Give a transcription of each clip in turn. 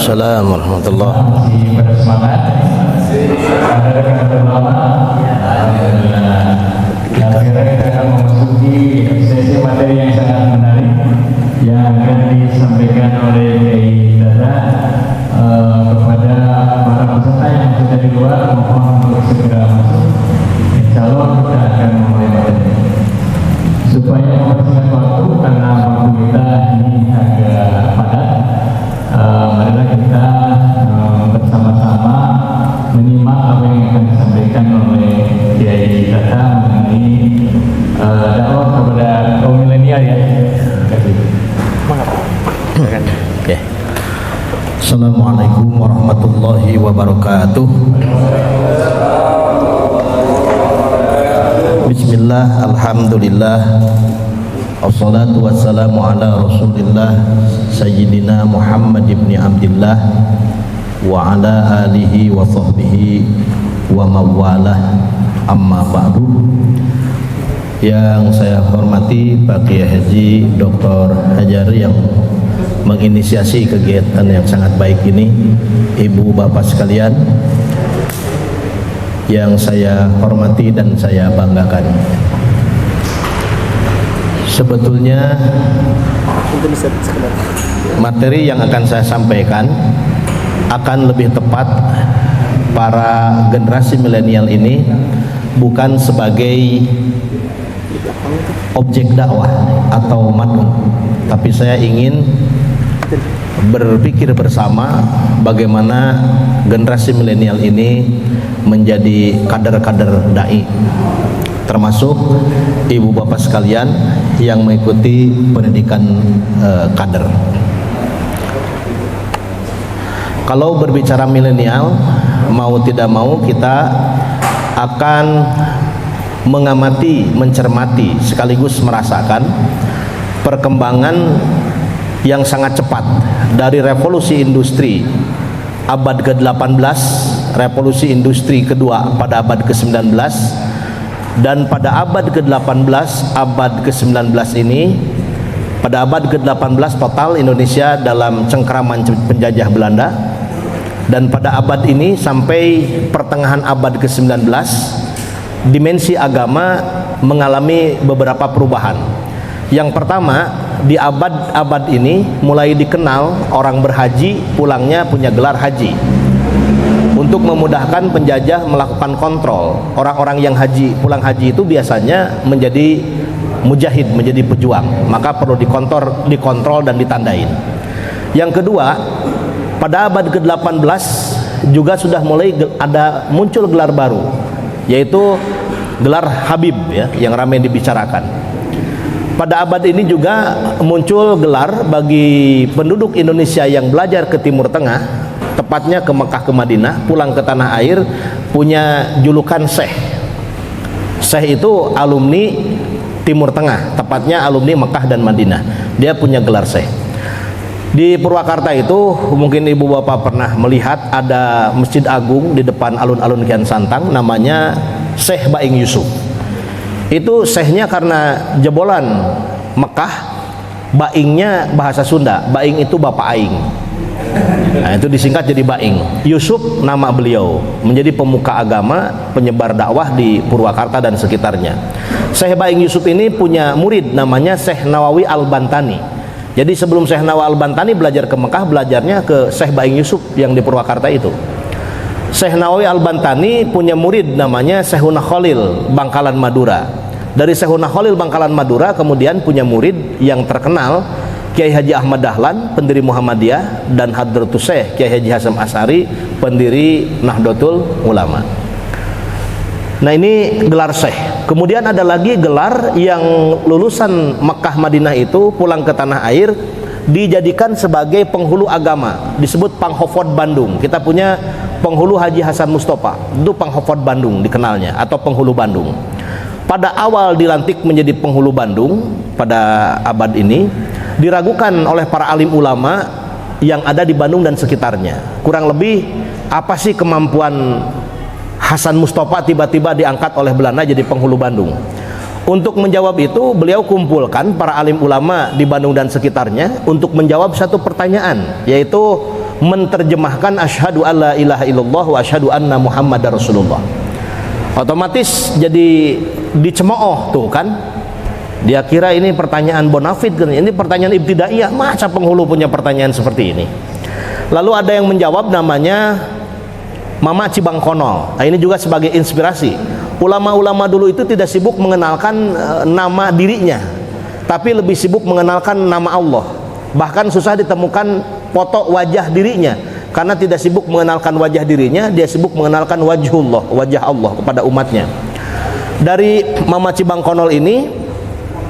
Waalaikumsalam warahmatullahi masih pada semangat. Ada rekan-rekan ulama. Alhamdulillah. Yang akhirnya kita akan memasuki sesi materi yang sangat menarik yang akan disampaikan oleh Kiai Dada kepada para peserta yang sudah di luar, mohon untuk segera masuk. Insya Allah kita akan memulai materi. Supaya mempersingkat waktu karena waktu kita ini agak padat, marilah kita bersama-sama menyimak apa yang akan disampaikan oleh Kiai Dada mengenai dakwah kepada kaum milenial ya. Terima kasih. Oke. Assalamualaikum warahmatullahi wabarakatuh. Bismillah, alhamdulillah, wassalatu wassalamu ala rasulillah Sayyidina Muhammad ibn Abdillah wa ala alihi wa sahbihi wa mawalah, amma ba'du. Yang saya hormati Pak Kiai Haji Dr. Hajar yang menginisiasi kegiatan yang sangat baik ini, ibu bapak sekalian yang saya hormati dan saya banggakan. Sebetulnya materi yang akan saya sampaikan akan lebih tepat para generasi milenial ini bukan sebagai objek dakwah atau mad'u, tapi saya ingin berpikir bersama bagaimana generasi milenial ini menjadi kader-kader dai, termasuk ibu bapak sekalian yang mengikuti pendidikan kader. Kalau berbicara milenial, mau tidak mau kita akan mengamati, mencermati, sekaligus merasakan perkembangan yang sangat cepat dari revolusi industri abad ke-18, revolusi industri kedua pada abad ke-19, dan pada abad ke-18, abad ke-19 ini, pada abad ke-18 total Indonesia dalam cengkraman penjajah Belanda, dan pada abad ini sampai pertengahan abad ke-19 dimensi agama mengalami beberapa perubahan. Yang pertama, di abad-abad ini mulai dikenal orang berhaji pulangnya punya gelar haji, untuk memudahkan penjajah melakukan kontrol. Orang-orang yang pulang haji itu biasanya menjadi mujahid, menjadi pejuang, maka perlu dikontrol dan ditandain. Yang kedua, pada abad ke-18 juga sudah mulai muncul gelar baru, yaitu gelar Habib ya, yang ramai dibicarakan. Pada abad ini juga muncul gelar bagi penduduk Indonesia yang belajar ke Timur Tengah, tepatnya ke Mekah, ke Madinah, pulang ke tanah air, punya julukan Syekh. Syekh itu alumni Timur Tengah, tepatnya alumni Mekah dan Madinah. Dia punya gelar Syekh. Di Purwakarta itu mungkin ibu bapak pernah melihat ada masjid agung di depan alun-alun Kian Santang, namanya Syekh Baing Yusuf. Itu syekhnya karena jebolan Mekah, baingnya bahasa Sunda, baing itu bapak aing. Nah, itu disingkat jadi Baing. Yusuf nama beliau, menjadi pemuka agama, penyebar dakwah di Purwakarta dan sekitarnya. Syekh Baing Yusuf ini punya murid namanya Syekh Nawawi Al-Bantani. Jadi sebelum Syekh Nawawi Al-Bantani belajar ke Mekah, belajarnya ke Syekh Baing Yusuf yang di Purwakarta itu. Syekh Nawawi Al-Bantani punya murid namanya Syekhuna Khalil Bangkalan Madura. Dari Syekhuna Khalil Bangkalan Madura kemudian punya murid yang terkenal, Kiai Haji Ahmad Dahlan, pendiri Muhammadiyah, dan Hadratus Syekh Kiai Haji Hasyim Asy'ari, pendiri Nahdlatul Ulama. Nah, ini gelar Syekh. Kemudian ada lagi gelar yang lulusan Mekah Madinah itu pulang ke tanah air dijadikan sebagai penghulu agama, disebut Panghofod Bandung. Kita punya penghulu Haji Hasan Mustafa, itu Panghofod Bandung dikenalnya, atau penghulu Bandung. Pada awal dilantik menjadi penghulu Bandung pada abad ini, diragukan oleh para alim ulama yang ada di Bandung dan sekitarnya. Kurang lebih apa sih kemampuan Hasan Mustafa tiba-tiba diangkat oleh Belanda jadi penghulu Bandung? Untuk menjawab itu, beliau kumpulkan para alim ulama di Bandung dan sekitarnya untuk menjawab satu pertanyaan, yaitu menterjemahkan asyhadu alla ilaha illallah wa asyhadu anna muhammadar rasulullah. Otomatis jadi dicemooh tuh kan. Dia kira ini pertanyaan bonafid kan, ini pertanyaan ibtidaiyah, masa penghulu punya pertanyaan seperti ini. Lalu ada yang menjawab namanya Mama Cibangkonol. Nah, ini juga sebagai inspirasi. Ulama-ulama dulu itu tidak sibuk mengenalkan nama dirinya, tapi lebih sibuk mengenalkan nama Allah. Bahkan susah ditemukan foto wajah dirinya, karena tidak sibuk mengenalkan wajah dirinya, dia sibuk mengenalkan wajhullah, wajah Allah kepada umatnya. Dari Mama Cibangkonol ini,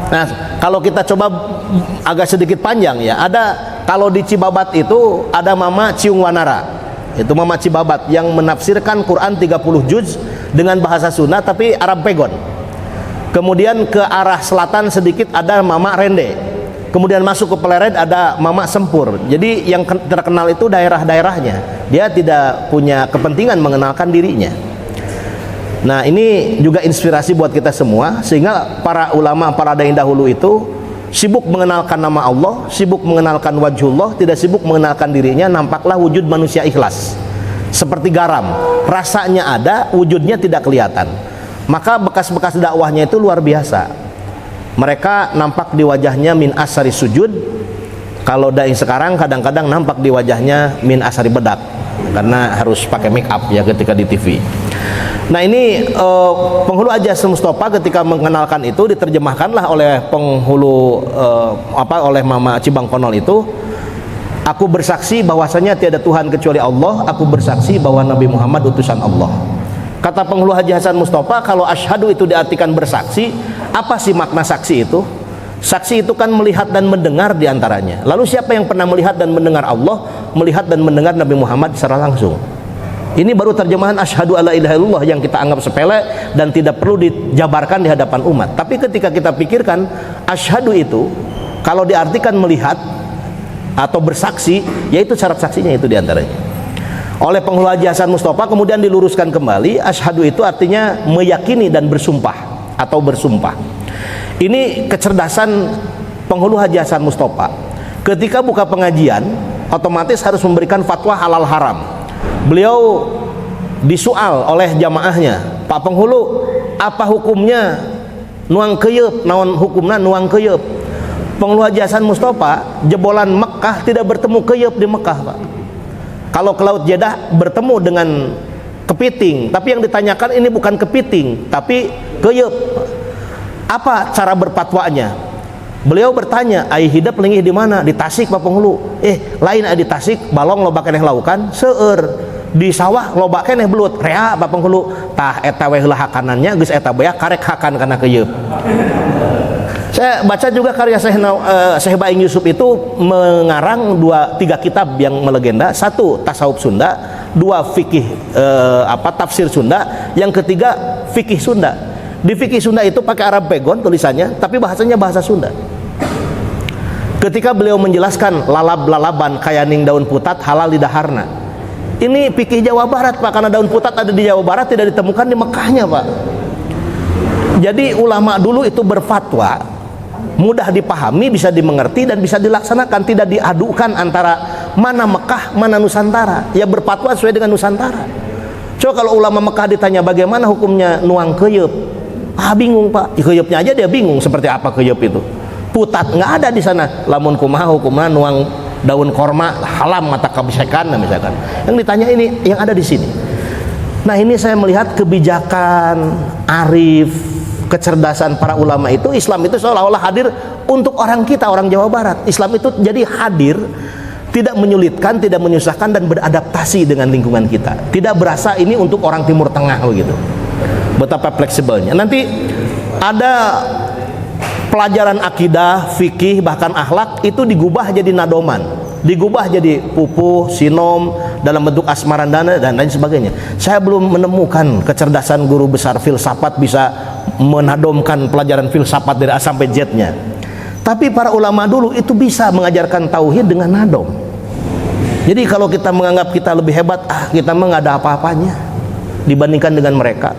nah kalau kita coba agak sedikit panjang ya, ada kalau di Cibabat itu ada Mama Ciung Wanara, itu Mama Cibabat yang menafsirkan Quran 30 juz dengan bahasa Sunda tapi Arab Pegon. Kemudian ke arah selatan sedikit ada Mama Rende, kemudian masuk ke Pleret ada Mama Sempur. Jadi yang terkenal itu daerah-daerahnya, dia tidak punya kepentingan mengenalkan dirinya. Nah ini juga inspirasi buat kita semua, sehingga para ulama, para da'i dahulu itu sibuk mengenalkan nama Allah, sibuk mengenalkan wajhullah, tidak sibuk mengenalkan dirinya. Nampaklah wujud manusia ikhlas seperti garam, rasanya ada, wujudnya tidak kelihatan. Maka bekas-bekas dakwahnya itu luar biasa. Mereka nampak di wajahnya min asari sujud. Kalau da'i sekarang kadang-kadang nampak di wajahnya min asari bedak, karena harus pakai make up ya ketika di TV. Nah ini penghulu Ajaz Mustofa ketika mengenalkan itu diterjemahkanlah oleh penghulu oleh Mama Cibangkonol itu, aku bersaksi bahwasanya tiada Tuhan kecuali Allah, aku bersaksi bahwa Nabi Muhammad utusan Allah. Kata penghulu Haji Hasan Mustofa, kalau asyhadu itu diartikan bersaksi, apa sih makna saksi itu? Saksi itu kan melihat dan mendengar diantaranya. Lalu siapa yang pernah melihat dan mendengar Allah, melihat dan mendengar Nabi Muhammad secara langsung? Ini baru terjemahan asyhadu alla ilaha illallah yang kita anggap sepele dan tidak perlu dijabarkan di hadapan umat. Tapi ketika kita pikirkan, asyhadu itu kalau diartikan melihat atau bersaksi, yaitu syarat saksinya itu diantaranya. Oleh penghulu Haji Hasan Mustofa kemudian diluruskan kembali, asyhadu itu artinya meyakini dan bersumpah atau bersumpah. Ini kecerdasan penghulu Haji Hasan Mustofa. Ketika buka pengajian, otomatis harus memberikan fatwa halal haram. Beliau disoal oleh jamaahnya, Pak penghulu, apa hukumnya nuang keyeup, naon hukumna nuang keyeup? Penghulu Haji Hasan Mustofa jebolan Mekah tidak bertemu keyeup di Mekah, Pak. Kalau ke Laut Jeddah bertemu dengan kepiting, tapi yang ditanyakan ini bukan kepiting tapi keyeup. Apa cara berfatwanya? Beliau bertanya, ai hidap lengih di mana? Di Tasik, Pak penghulu. Lain di Tasik, balong loba keneh laukan seueur. Di sawah loba keneh belut rea, Pak penghulu. Tah eta we heula hakanannya geus eta beak karek hakan kana keyeup. Saya baca juga karya Syekh Baing Yusuf itu mengarang 3 kitab yang melegenda. 1 tasawuf Sunda, 2 fikih tafsir Sunda, yang ketiga fikih Sunda. Di fikih Sunda itu pakai Arab Pegon tulisannya, tapi bahasanya bahasa Sunda. Ketika beliau menjelaskan lalab-lalaban kayaning daun putat halal di daharna, ini fikih Jawa Barat, Pak, karena daun putat ada di Jawa Barat, tidak ditemukan di Mekahnya, Pak. Jadi ulama dulu itu berfatwa mudah dipahami, bisa dimengerti dan bisa dilaksanakan, tidak diadukan antara mana Mekah, mana Nusantara. Ya berfatwa sesuai dengan Nusantara. Coba kalau ulama Mekah ditanya bagaimana hukumnya nuang keyeup, bingung, Pak. Keyeupnya aja dia bingung seperti apa keyeup itu. Putat nggak ada di sana. Lamun kumaha hukumna nuang daun korma halam mata kabisekan misalkan. Yang ditanya ini yang ada di sini. Nah ini saya melihat kebijakan, arif, kecerdasan para ulama itu. Islam itu seolah-olah hadir untuk orang kita, orang Jawa Barat. Islam itu jadi hadir, tidak menyulitkan, tidak menyusahkan, dan beradaptasi dengan lingkungan kita. Tidak berasa ini untuk orang Timur Tengah begitu. Betapa fleksibelnya. Nanti ada pelajaran akidah, fikih, bahkan akhlak itu digubah jadi nadoman, digubah jadi pupuh, sinom dalam bentuk asmarandana dan lain sebagainya. Saya belum menemukan kecerdasan guru besar filsafat bisa menadomkan pelajaran filsafat dari A sampai Z-nya. Tapi para ulama dulu itu bisa mengajarkan tauhid dengan nadom. Jadi kalau kita menganggap kita lebih hebat, kita mah nggak ada apa-apanya dibandingkan dengan mereka.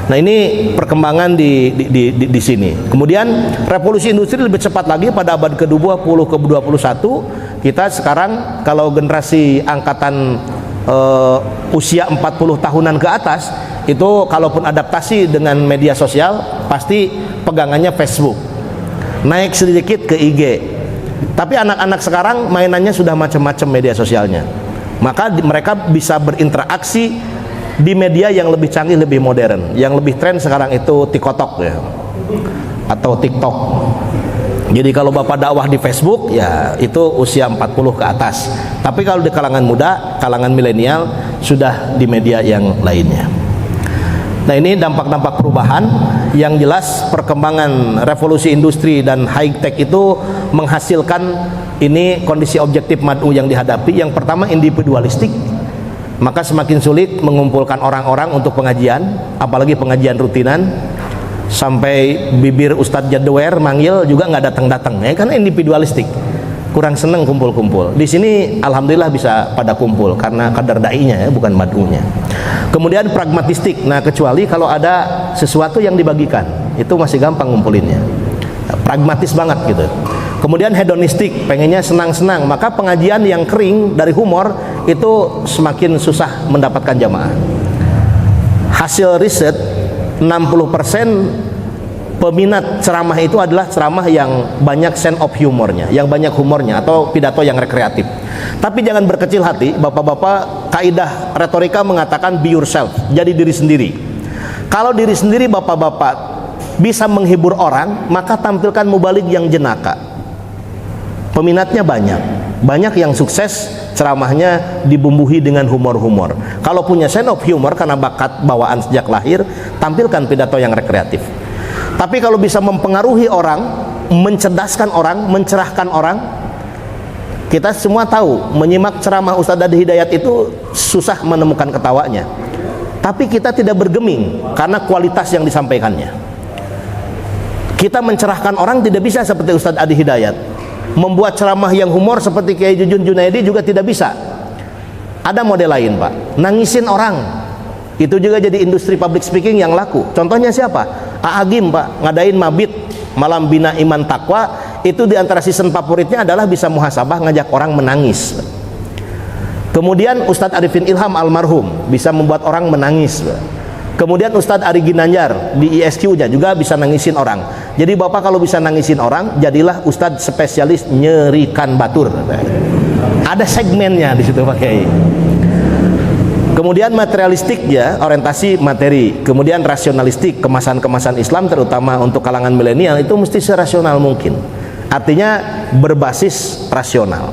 Nah ini perkembangan di sini. Kemudian revolusi industri lebih cepat lagi pada abad ke-20 ke-21 Kita sekarang kalau generasi angkatan usia 40 tahunan ke atas itu kalaupun adaptasi dengan media sosial pasti pegangannya Facebook, naik sedikit ke IG. Tapi anak-anak sekarang mainannya sudah macam-macam media sosialnya, maka mereka bisa berinteraksi di media yang lebih canggih, lebih modern. Yang lebih tren sekarang itu TikTok ya, atau TikTok. Jadi kalau Bapak dakwah di Facebook ya itu usia 40 ke atas. Tapi kalau di kalangan muda, kalangan milenial sudah di media yang lainnya. Nah, ini dampak-dampak perubahan. Yang jelas perkembangan revolusi industri dan high tech itu menghasilkan ini kondisi objektif mad'u yang dihadapi. Yang pertama individualistik, maka semakin sulit mengumpulkan orang-orang untuk pengajian, apalagi pengajian rutinan. Sampai bibir Ustadz Jadwer manggil juga nggak datang-datang ya, karena individualistik, kurang seneng kumpul-kumpul. Di sini alhamdulillah bisa pada kumpul karena kadar dai-nya ya, bukan mad'unya. Kemudian pragmatistik, nah kecuali kalau ada sesuatu yang dibagikan itu masih gampang ngumpulinnya, pragmatis banget gitu. Kemudian hedonistik, pengennya senang-senang, maka pengajian yang kering dari humor itu semakin susah mendapatkan jamaah. Hasil riset 60% peminat ceramah itu adalah ceramah yang banyak sense of humornya, yang banyak humornya, atau pidato yang rekreatif. Tapi jangan berkecil hati, bapak-bapak, kaidah retorika mengatakan be yourself, jadi diri sendiri. Kalau diri sendiri bapak-bapak bisa menghibur orang, maka tampilkan mubalik yang jenaka. Peminatnya banyak yang sukses ceramahnya dibumbuhi dengan humor-humor. Kalau punya sense of humor karena bakat bawaan sejak lahir, tampilkan pidato yang rekreatif. Tapi kalau bisa mempengaruhi orang, mencerdaskan orang, mencerahkan orang, kita semua tahu menyimak ceramah Ustadz Adi Hidayat itu susah menemukan ketawanya. Tapi kita tidak bergeming karena kualitas yang disampaikannya. Kita mencerahkan orang tidak bisa seperti Ustadz Adi Hidayat. Membuat ceramah yang humor seperti Kiai Jujun Junaidi juga tidak bisa. Ada model lain, Pak, nangisin orang. Itu juga jadi industri public speaking yang laku. Contohnya siapa? Agim, Pak, ngadain mabit malam bina iman takwa. Itu diantara season favoritnya adalah bisa muhasabah, ngajak orang menangis. Kemudian Ustadz Arifin Ilham almarhum bisa membuat orang menangis. Kemudian Ustadz Ari Ginanjar di ISQ-nya juga bisa nangisin orang. Jadi Bapak kalau bisa nangisin orang, jadilah Ustadz spesialis nyerikan batur. Ada segmennya di situ Pak Kiai. Kemudian materialistik ya, orientasi materi. Kemudian rasionalistik, kemasan-kemasan Islam terutama untuk kalangan milenial itu mesti serasional mungkin. Artinya berbasis rasional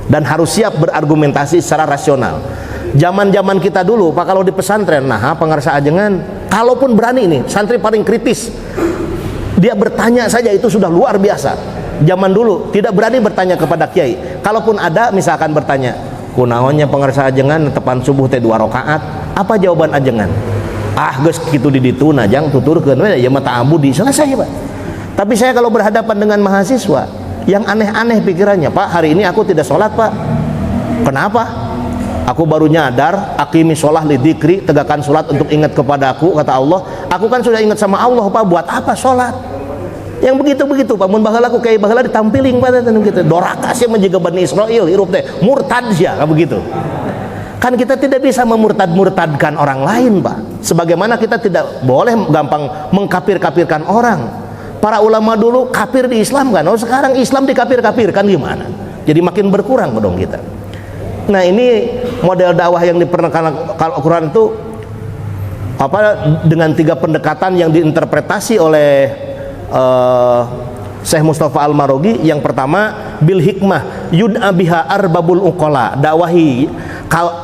dan harus siap berargumentasi secara rasional. Zaman-zaman kita dulu Pak, kalau di pesantren, nah pengarsa ajengan, kalaupun berani ini, santri paling kritis, dia bertanya saja itu sudah luar biasa. Zaman dulu tidak berani bertanya kepada kiai. Kalaupun ada misalkan bertanya, kunaonnya pengarsa ajengan tepan subuh teh 2 rakaat, apa jawaban ajengan? Ah geus kitu di ditu najang tuturkeun we ya mata abudi, selesai Pak. Tapi saya kalau berhadapan dengan mahasiswa yang aneh-aneh pikirannya, Pak hari ini aku tidak sholat Pak. Kenapa? Aku baru nyadar, aqimi sholah li dzikri, tegakkan sholat untuk ingat kepada aku, kata Allah. Aku kan sudah ingat sama Allah Pak, buat apa sholat? Yang begitu-begitu Pak, mun baheula ku kayak baheula ditampiling Pak teh gitu. Doraka sih menjaga Bani Israil, hirup teh murtad sia begitu. Kan kita tidak bisa memurtad-murtadkan orang lain Pak. Sebagaimana kita tidak boleh gampang mengkafir-kafirkan orang. Para ulama dulu kafir di Islam kan, oh sekarang Islam dikafir-kafirkan gimana? Jadi makin berkurang dong kita. Nah ini model dakwah yang dipernekan Al-Quran itu apa, dengan 3 pendekatan yang diinterpretasi oleh Syekh Mustafa Al-Marogi. Yang pertama bil hikmah yud'a biha arbabul uqala, dakwahi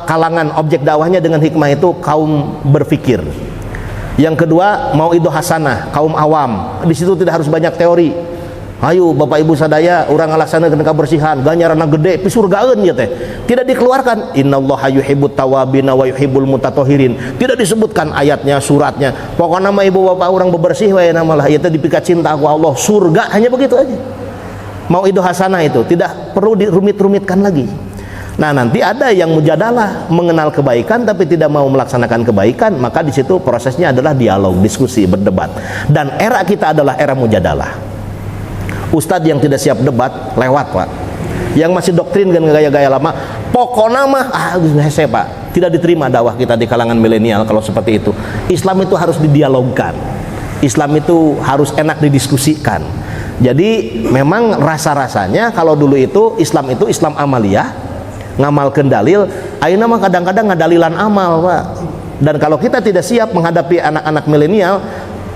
kalangan objek dakwahnya dengan hikmah itu kaum berpikir. Yang kedua mauidhah hasanah, kaum awam. Di situ tidak harus banyak teori. Ayo Bapak Ibu sadaya urang ngalaksanakeun kebersihan, ganjaranna gede, pi surgaeun ya teh. Tidak dikeluarkan innallaha yuhibbut tawabina wa yuhibbul mutatahhirin. Tidak disebutkan ayatnya, suratnya. Pokoknya mah ibu bapak urang bebersih wae namalah ieu teh dipikat cinta ku Allah, surga, hanya begitu aja. Mauidhah hasanah itu tidak perlu dirumit-rumitkan lagi. Nah, nanti ada yang mujadalah, mengenal kebaikan tapi tidak mau melaksanakan kebaikan, maka di situ prosesnya adalah dialog, diskusi, berdebat. Dan era kita adalah era mujadalah. Ustadz yang tidak siap debat lewat Pak. Yang masih doktrin dengan gaya-gaya lama, pokoknya mah hese Pak, tidak diterima dakwah kita di kalangan milenial kalau seperti itu. Islam itu harus didialogkan, Islam itu harus enak didiskusikan. Jadi memang rasa-rasanya kalau dulu itu Islam amaliyah, ngamalkeun dalil, ayeuna mah kadang-kadang ngadalilan amal Pak. Dan kalau kita tidak siap menghadapi anak-anak milenial,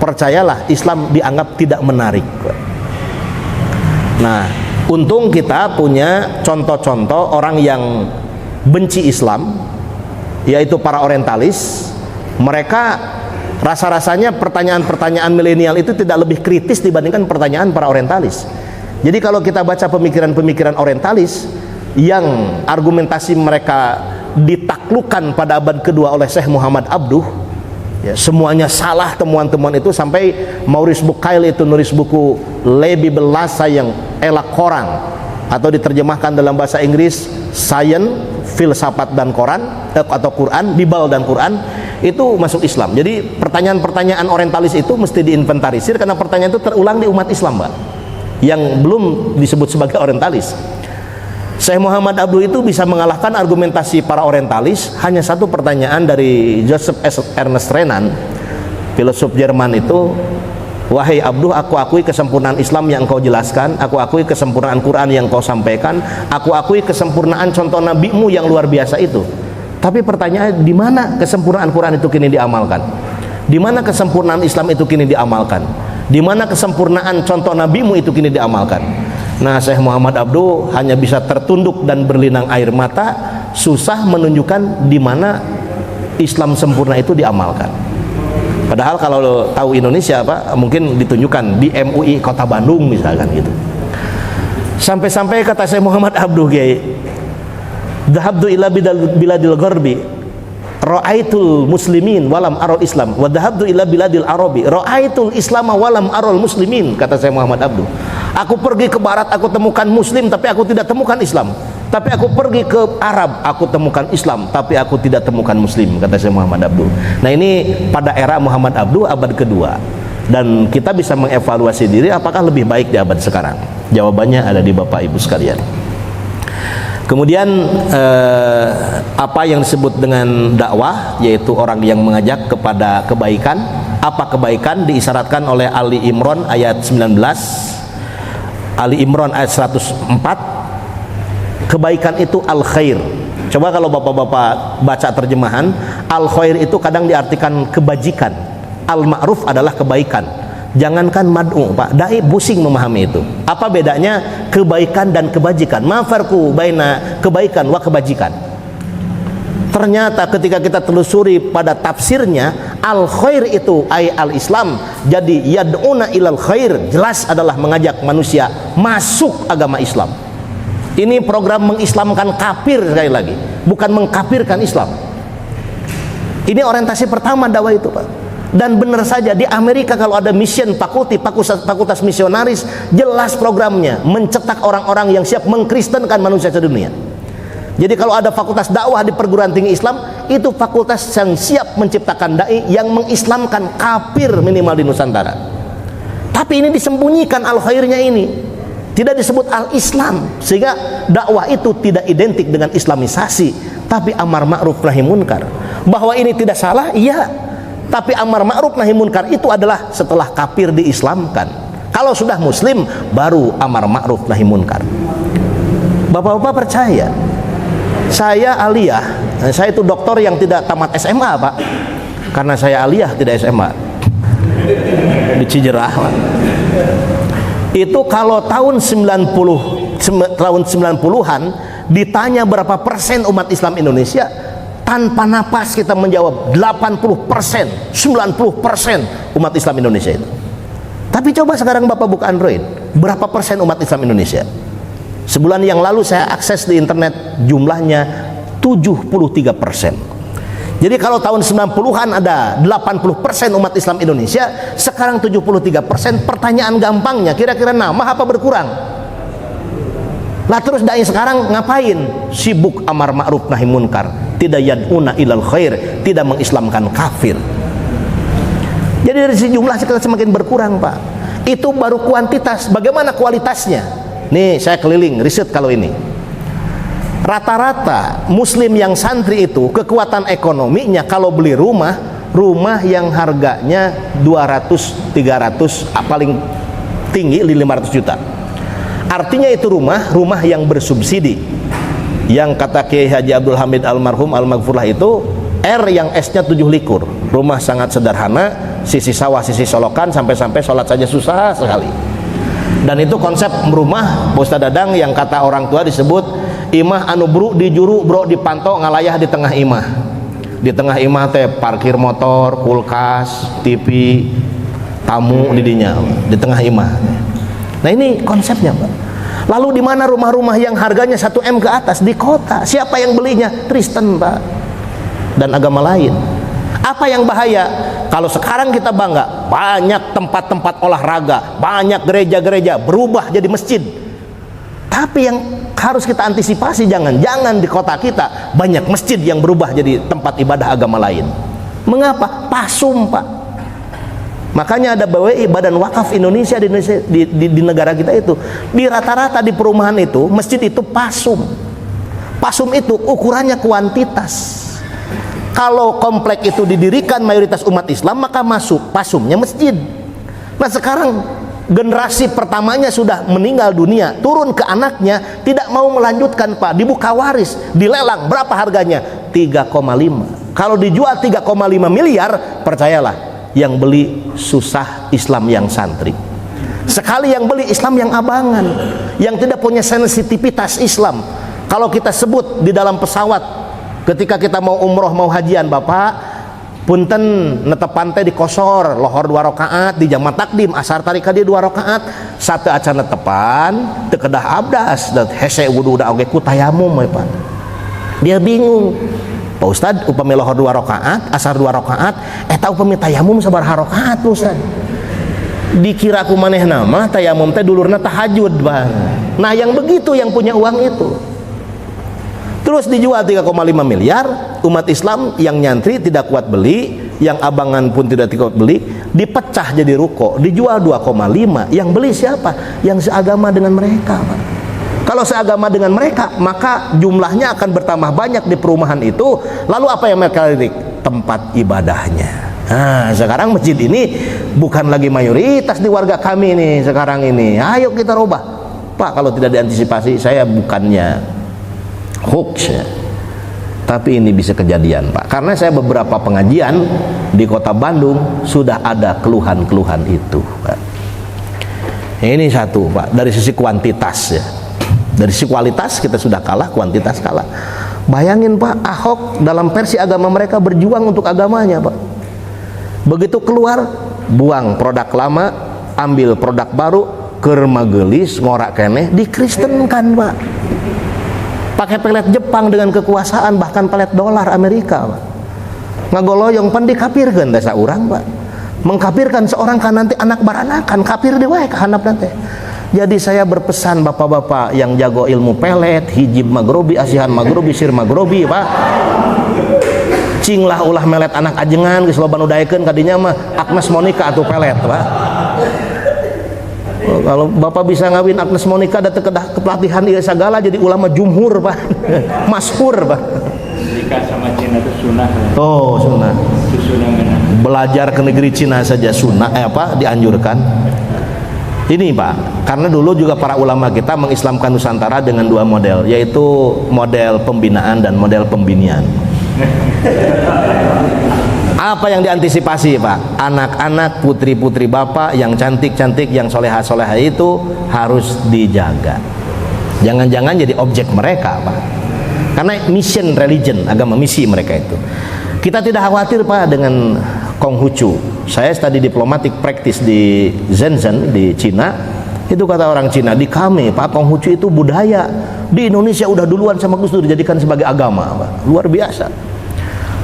percayalah Islam dianggap tidak menarik. Nah, untung kita punya contoh-contoh orang yang benci Islam, yaitu para orientalis. Mereka rasa-rasanya pertanyaan-pertanyaan milenial itu tidak lebih kritis dibandingkan pertanyaan para orientalis. Jadi kalau kita baca pemikiran-pemikiran orientalis yang argumentasi mereka ditaklukkan pada abad kedua oleh Syekh Muhammad Abduh, ya, semuanya salah temuan-temuan itu, sampai Maurice Bucaille itu nulis buku Le Bible yang elak Koran, atau diterjemahkan dalam bahasa Inggris Science, Filsafat dan Koran, atau Quran, Bible dan Quran, itu masuk Islam. Jadi pertanyaan-pertanyaan orientalis itu mesti diinventarisir, karena pertanyaan itu terulang di umat Islam Pak, yang belum disebut sebagai orientalis. Syekh Muhammad Abduh itu bisa mengalahkan argumentasi para orientalis hanya satu pertanyaan dari Joseph Ernest Renan, filosof Jerman itu. Wahai Abduh, aku akui kesempurnaan Islam yang engkau jelaskan, aku akui kesempurnaan Quran yang engkau sampaikan, aku akui kesempurnaan contoh nabimu yang luar biasa itu. Tapi pertanyaannya, di mana kesempurnaan Quran itu kini diamalkan? Di mana kesempurnaan Islam itu kini diamalkan? Di mana kesempurnaan contoh nabimu itu kini diamalkan? Nah, Syekh Muhammad Abduh hanya bisa tertunduk dan berlinang air mata, susah menunjukkan di mana Islam sempurna itu diamalkan. Padahal kalau tahu Indonesia Pak, mungkin ditunjukkan di MUI Kota Bandung misalkan gitu. Sampai-sampai kata Syekh Muhammad Abduh, "Dhahabtu ila biladil gharbi, ra'aitul muslimin walam arul Islam, wa dhahabtu ila biladil arabi, ra'aitul Islam walam arul muslimin," kata Syekh Muhammad Abduh. Aku pergi ke barat, aku temukan muslim, tapi aku tidak temukan Islam. Tapi aku pergi ke Arab, aku temukan Islam, tapi aku tidak temukan muslim, kata Syekh Muhammad Abduh. Nah, ini pada era Muhammad Abduh abad kedua. Dan kita bisa mengevaluasi diri apakah lebih baik di abad sekarang. Jawabannya ada di Bapak Ibu sekalian. Kemudian apa yang disebut dengan dakwah, yaitu orang yang mengajak kepada kebaikan. Apa kebaikan? Diisyaratkan oleh Ali Imran ayat 19, Ali Imran ayat 104. Kebaikan itu al-khair. Coba kalau bapak-bapak baca terjemahan, al-khair itu kadang diartikan kebajikan, al-ma'ruf adalah kebaikan. Jangankan mad'u Pak, dai pusing memahami itu. Apa bedanya kebaikan dan kebajikan? Ma farqu baina kebaikan wa kebajikan? Ternyata ketika kita telusuri pada tafsirnya, al-khair itu ay al-Islam. Jadi yad'una ilal khair, jelas adalah mengajak manusia masuk agama Islam. Ini program mengislamkan kafir, sekali lagi, bukan mengkafirkan Islam. Ini orientasi pertama dakwah itu Pak. Dan benar saja di Amerika kalau ada mission fakultas misionaris, jelas programnya mencetak orang-orang yang siap mengkristenkan manusia sedunia. Jadi kalau ada fakultas dakwah di perguruan tinggi Islam, itu fakultas yang siap menciptakan dai yang mengislamkan kafir minimal di Nusantara. Tapi ini disembunyikan al-khairnya ini, tidak disebut al-Islam, sehingga dakwah itu tidak identik dengan islamisasi, tapi amar ma'ruf nahi munkar. Bahwa ini tidak salah, iya, tapi amar ma'ruf nahi munkar itu adalah setelah kafir diislamkan. Kalau sudah muslim baru amar ma'ruf nahi munkar. Bapak-bapak percaya, saya aliyah, saya itu dokter yang tidak tamat SMA Pak, karena saya aliyah tidak SMA di Cijerah Pak. Itu kalau tahun 90-an ditanya berapa persen umat Islam Indonesia, tanpa napas kita menjawab 80%, 90% umat Islam Indonesia itu. Tapi coba sekarang Bapak buka Android, berapa persen umat Islam Indonesia? Sebulan yang lalu saya akses di internet, jumlahnya 73%. Jadi kalau tahun 90-an ada 80% umat Islam Indonesia, sekarang 73%. Pertanyaan gampangnya, kira-kira nambah apa berkurang? Lah terus dai sekarang ngapain? Sibuk amar ma'ruf nahi munkar, tidak yad'una ilal khair, tidak mengislamkan kafir. Jadi dari sisi jumlah sekarang semakin berkurang Pak. Itu baru kuantitas, bagaimana kualitasnya? Nih saya keliling riset kalau ini. Rata-rata muslim yang santri itu kekuatan ekonominya kalau beli rumah yang harganya 200 300 paling tinggi di 500 juta. Artinya itu rumah yang bersubsidi. Yang kata Kiai Haji Abdul Hamid almarhum al-maghfurlah itu R yang S-nya 7 likur. Rumah sangat sederhana, sisi sawah, sisi solokan, sampai-sampai sholat saja susah sekali. Dan itu konsep rumah Pak Ustadz Dadang yang kata orang tua disebut imah anu bro di juru bro dipantau ngalayah di tengah imah. Di tengah imah teh parkir motor, kulkas, TV, tamu di dinya di tengah imah. Nah ini konsepnya Pak. Lalu di mana rumah-rumah yang harganya 1 M ke atas di kota? Siapa yang belinya? Kristen Pak dan agama lain. Apa yang bahaya? Kalau sekarang kita bangga banyak tempat-tempat olahraga, banyak gereja-gereja berubah jadi masjid. Tapi yang harus kita antisipasi jangan di kota kita banyak masjid yang berubah jadi tempat ibadah agama lain. Mengapa? Pasum Pak. Makanya ada BWI, Badan Wakaf Indonesia di negara kita itu. Di rata-rata di perumahan itu masjid itu pasum. Pasum itu ukurannya kuantitas. Kalau komplek itu didirikan mayoritas umat Islam maka masuk pasumnya masjid. Nah sekarang generasi pertamanya sudah meninggal dunia, turun ke anaknya, tidak mau melanjutkan Pak, dibuka waris, dilelang, berapa harganya? 3,5. Kalau dijual 3,5 miliar, percayalah yang beli susah Islam yang santri. Sekali yang beli Islam yang abangan, yang tidak punya sensitivitas Islam. Kalau kita sebut di dalam pesawat ketika kita mau umroh mau hajian, Bapak punten netepan teh dikosor lohor 2 rakaat di jama takdim asar tarika dia 2 rakaat satu acan netepan teu kedah abdas dan hese wudu udah oge ku tayamum Pak. Dia bingung, Pak Ustad upami lohor 2 rakaat asar 2 rakaat eta upami tayamum sabaraha rakaat Ustad? Dikira ku manehna mah tayamum teh dulurna tahajud Bang. Nah yang begitu yang punya uang itu terus dijual 3,5 miliar. Umat Islam yang nyantri tidak kuat beli, yang abangan pun tidak kuat beli, dipecah jadi ruko, dijual 2,5. Yang beli siapa? Yang seagama dengan mereka Pak. Kalau seagama dengan mereka maka jumlahnya akan bertambah banyak di perumahan itu. Lalu apa yang mereka lirik? Tempat ibadahnya. Nah sekarang masjid ini bukan lagi mayoritas di warga kami nih sekarang ini. Ayo kita rubah Pak. Kalau tidak diantisipasi, saya bukannya hoax ya, tapi ini bisa kejadian Pak, karena saya beberapa pengajian di kota Bandung sudah ada keluhan-keluhan itu Pak. Ini satu Pak, dari sisi kuantitas ya. Dari sisi kualitas kita sudah kalah, kuantitas kalah. Bayangin Pak, Ahok dalam versi agama mereka berjuang untuk agamanya Pak. Begitu keluar, buang produk lama, ambil produk baru, keur magelis ngorak keneh, dikristenkan Pak. Pakai pelet Jepang dengan kekuasaan, bahkan pelet dolar Amerika Pak. Ngagoloyong pan dikapirkeun dasa urang Pak. Mengkapirkan seorang kan nanti anak baranakan kafir deui wae ka handap teh. Jadi saya berpesan bapak-bapak yang jago ilmu pelet, hijib magrobi, asihan magrobi, sir magrobi Pak. Cinglah ulah melet anak ajengan geus loba nu daekeun kadinya mah Agnes Monica atuh pelet Pak. Kalau Bapak bisa ngawin Agnes Monica datang ke pelatihan ieu sagala jadi ulama jumhur Pak. Masyhur Pak. Nikah sama Cina itu sunnah. Oh, sunnah. Itu sunnah. Belajar ke negeri Cina saja sunnah dianjurkan. Ini Pak, karena dulu juga para ulama kita mengislamkan Nusantara dengan 2 model, yaitu model pembinaan dan model pembinian. Apa yang diantisipasi Pak? Anak-anak putri-putri Bapak yang cantik-cantik, yang soleha-soleha itu harus dijaga. Jangan-jangan jadi objek mereka Pak. Karena mission religion, agama misi mereka itu. Kita tidak khawatir Pak dengan Konghucu. Saya studi diplomatik praktis di Shenzhen di Cina. Itu kata orang Cina, di kami Pak, Konghucu itu budaya. Di Indonesia udah duluan sama Gus Dur dijadikan sebagai agama Pak. Luar biasa.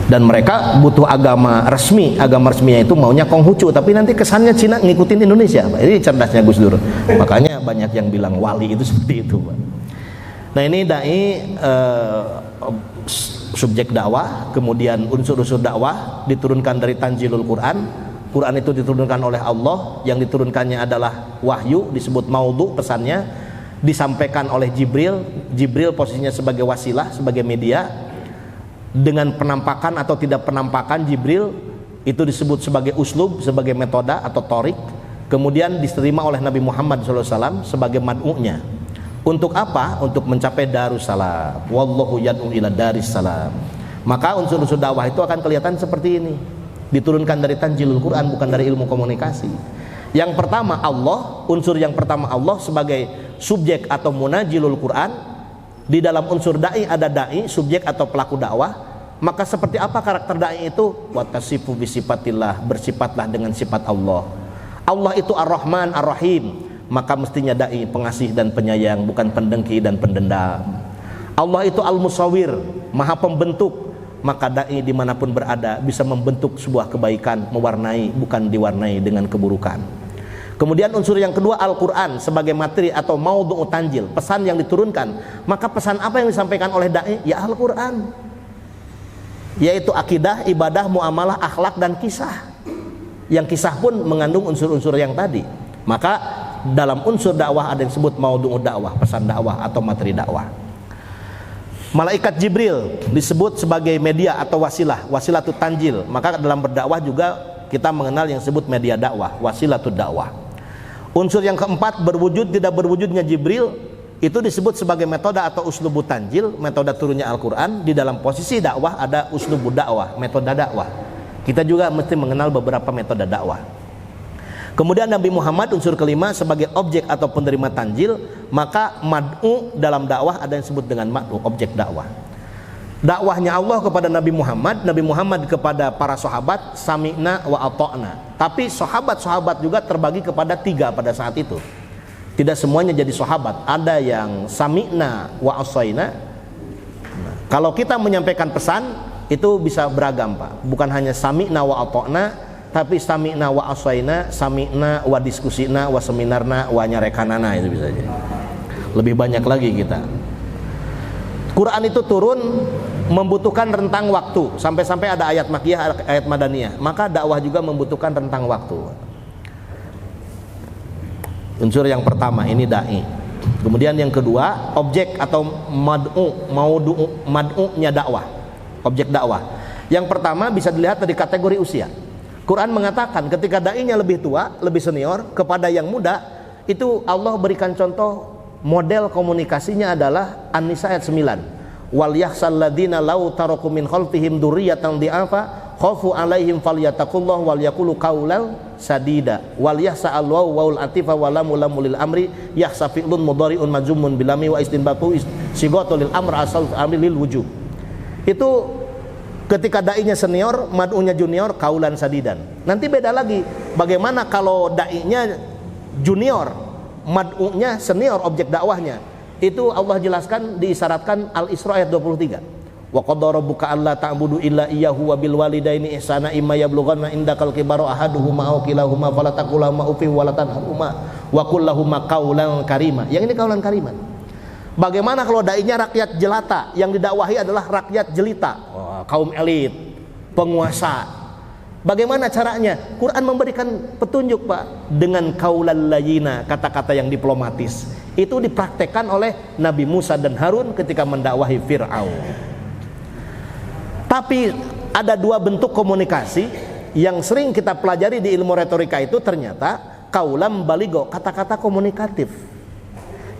Dan mereka butuh agama resmi. Agama resminya itu maunya Konghucu, tapi nanti kesannya Cina ngikutin Indonesia Pak. Ini cerdasnya Gus Dur. Makanya banyak yang bilang wali itu seperti itu Pak. Nah ini dai subjek dakwah, kemudian unsur-unsur dakwah diturunkan dari Tanzilul Quran. Quran itu diturunkan oleh Allah, yang diturunkannya adalah wahyu, disebut maudhu pesannya. disampaikan oleh Jibril. Jibril posisinya sebagai wasilah, sebagai media. Dengan penampakan atau tidak penampakan Jibril itu disebut sebagai uslub, sebagai metoda atau torik. Kemudian diterima oleh Nabi Muhammad SAW sebagai mad'unya. Untuk apa? Untuk mencapai Darussalam. Wallahu yad'u ila Darussalam. Maka unsur-unsur dakwah itu akan kelihatan seperti ini. Diturunkan dari Tanzilul Quran, bukan dari ilmu komunikasi. Yang pertama Allah, unsur yang pertama Allah sebagai subjek atau munajilul Quran. Di dalam unsur da'i ada da'i, subjek atau pelaku dakwah. Maka seperti apa karakter da'i itu? Watasifu bisifatillah, bersifatlah dengan sifat Allah. Allah itu Ar-Rahman Ar-Rahim, maka mestinya da'i pengasih dan penyayang, bukan pendengki dan pendendam. Allah itu Al-Musawwir, maha pembentuk, maka da'i dimanapun berada bisa membentuk sebuah kebaikan, mewarnai, bukan diwarnai dengan keburukan. Kemudian unsur yang kedua Al-Quran sebagai materi atau maudhu'u tanjil, pesan yang diturunkan. Maka pesan apa yang disampaikan oleh da'i? Ya Al-Quran, yaitu akidah, ibadah, muamalah, akhlak, dan kisah. Yang kisah pun mengandung unsur-unsur yang tadi. Maka dalam unsur dakwah ada yang disebut maudhu'u dakwah, pesan dakwah atau materi dakwah. Malaikat Jibril disebut sebagai media atau wasilah, wasilatul tanjil. Maka dalam berdakwah juga kita mengenal yang disebut media dakwah, wasilatul dakwah. Unsur yang keempat, berwujud tidak berwujudnya Jibril, itu disebut sebagai metode atau uslubut tanjil, metode turunnya Al-Quran. Di dalam posisi dakwah ada uslubut dakwah, metode dakwah. Kita juga mesti mengenal beberapa metode dakwah. Kemudian Nabi Muhammad unsur kelima sebagai objek atau penerima tanjil. Maka mad'u dalam dakwah ada yang disebut dengan mad'u, objek dakwah. Dakwahnya Allah kepada Nabi Muhammad kepada para sahabat, sami'na wa ata'na. Tapi sahabat-sahabat juga terbagi kepada tiga pada saat itu. Tidak semuanya jadi sahabat. Ada yang sami'na wa asaina. Kalau kita menyampaikan pesan itu bisa beragam, Pak. Bukan hanya sami'na wa ata'na, tapi sami'na wa asaina, sami'na wa diskusina, wa seminarna, wa nyarekanana, itu bisa aja. Lebih banyak lagi kita. Quran itu turun membutuhkan rentang waktu, sampai-sampai ada ayat makkiyah, ayat madaniyah. Maka dakwah juga membutuhkan rentang waktu. Unsur yang pertama ini da'i. Kemudian yang kedua, objek atau mad'u'nya dakwah, objek dakwah. Yang pertama bisa dilihat dari kategori usia. Quran mengatakan ketika da'inya lebih tua, lebih senior kepada yang muda, itu Allah berikan contoh model komunikasinya adalah An-Nisa ayat 9. Wal yahsal ladzina law taraku min khalfihim dzurriyyatan dhi'afa khafu 'alaihim falyattaqullah wal yaqulu qawlan sadida. Wal yahsal waul atifa wa lam lil amri yahsa fi'lun mudhari'un majzumun bilami wa istinbatu sigatu lil amr asal amri lil wujub. Itu ketika da'inya senior, mad'unya junior, qaulan sadidan. Nanti beda lagi bagaimana kalau da'inya junior, mad'unya senior, objek dakwahnya. Itu Allah jelaskan, diisyaratkan Al-Isra ayat 23. Wa qadara rabbuka alla ta'budu illa iyyahu wa bil walidaini ihsana imma yablughanna indakal kibara ahaduhuma aw kilahuma fala taqul lahumā uffin wa la tanharhumā wa qul lahumā qawlan karīmā. Yang ini qawlan kariman. Bagaimana kalau dai-nya rakyat jelata, yang didakwahi adalah rakyat jelita, kaum elit, penguasa. Bagaimana caranya? Quran memberikan petunjuk, Pak, dengan qaulal layyina, kata-kata yang diplomatis. Itu dipraktekkan oleh Nabi Musa dan Harun ketika mendakwahi Fir'aun. Tapi ada dua bentuk komunikasi yang sering kita pelajari di ilmu retorika itu, ternyata kaulam baligo, kata-kata komunikatif.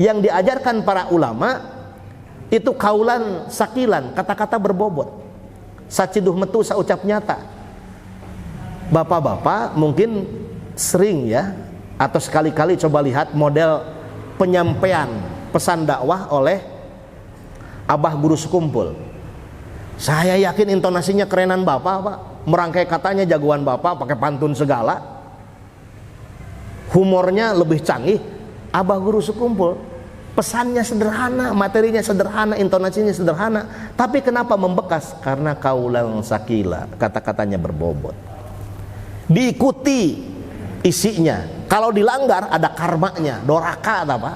Yang diajarkan para ulama itu kaulan sakilan, kata-kata berbobot. Saciduh metu saucap nyata. Bapak-bapak mungkin sering ya, atau sekali-kali coba lihat model penyampaian pesan dakwah oleh abah guru sekumpul. Saya yakin intonasinya kerenan bapak, Pak. Merangkai katanya jagoan bapak, pakai pantun segala. Humornya lebih canggih. Abah guru sekumpul, pesannya sederhana, materinya sederhana, intonasinya sederhana. Tapi kenapa membekas? Karena kaulan sakila, kata-katanya berbobot. Diikuti isinya. Kalau dilanggar ada karmanya, doraka apa?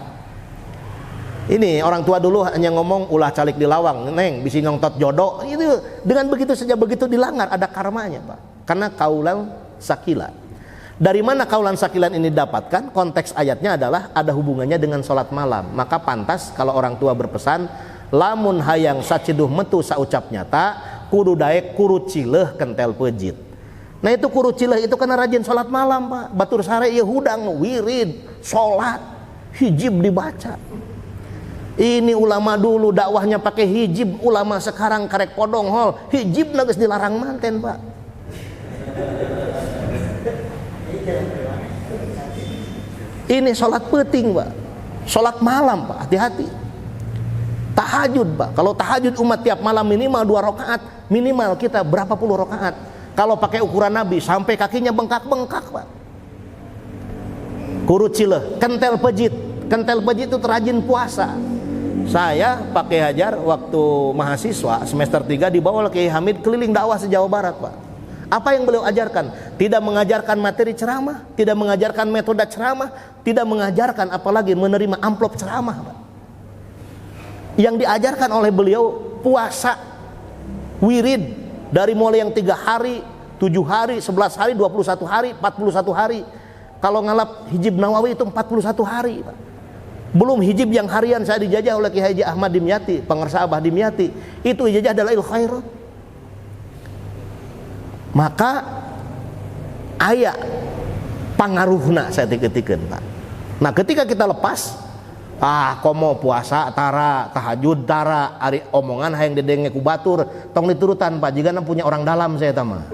Ini orang tua dulu hanya ngomong ulah calik di lawang, neng bisi nyongtot jodoh. Itu dengan begitu saja, begitu dilanggar ada karmanya, Pak. Karena kaulan sakila. Dari mana kaulan sakilan ini dapatkan? Konteks ayatnya adalah ada hubungannya dengan sholat malam. Maka pantas kalau orang tua berpesan, lamun hayang saceduh metu saucap nyata, kudu daek kuru cileh kentel pejit. Nah itu kuru cileh itu karena rajin sholat malam Pak. Batur sare ieu hudang wirid, sholat, hijib dibaca. Ini ulama dulu dakwahnya pakai hijib, ulama sekarang karek podong hol, hijib geus dilarang manten Pak. Ini sholat penting Pak, sholat malam Pak, hati-hati. Tahajud Pak, kalau tahajud umat tiap malam minimal 2 rakaat, minimal kita berapa puluh rakaat. Kalau pakai ukuran Nabi sampai kakinya bengkak-bengkak Pak. Kurut cileh, kentel pejit itu terajin puasa. Saya pakai hajar waktu mahasiswa semester 3 dibawa oleh Kiai Hamid keliling dakwah se-Jawa Barat Pak. Apa yang beliau ajarkan? Tidak mengajarkan materi ceramah, tidak mengajarkan metode ceramah, tidak mengajarkan apalagi menerima amplop ceramah Pak. Yang diajarkan oleh beliau puasa wirid dari mulai yang 3 hari, 7 hari, 11 hari, 21 hari, 41 hari. Kalau ngalap hijib Nawawi itu 41 hari Pak. Belum hijib yang harian saya dijajah oleh Kiai Haji Ahmad Dimyati, pengersa Abah Dimyati. Itu ijazah Dalail Khairat. Maka aya pangaruhna saya tikeun Pak. Nah ketika kita lepas, komo puasa tara, tahajud tara, ari omongan hayang didenge ku batur, tong diturutan Pak, jigana punya orang dalam saya tama.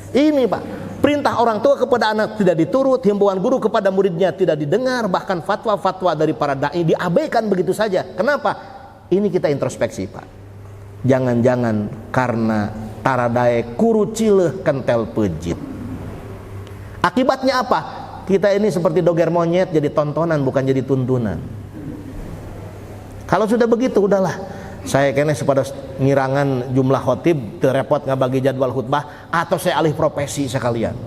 Ini Pak, perintah orang tua kepada anak tidak diturut, himbauan guru kepada muridnya tidak didengar, bahkan fatwa-fatwa dari para dai diabaikan begitu saja. Kenapa? Ini kita introspeksi Pak. Jangan-jangan karena taradae kuru cileh kentel pejit. Akibatnya apa? Kita ini seperti doger monyet, jadi tontonan bukan jadi tuntunan. Kalau sudah begitu udahlah. Saya kene sepada ngirangan jumlah khotib teu repot ngabagi jadwal khutbah atau saya alih profesi sekalian.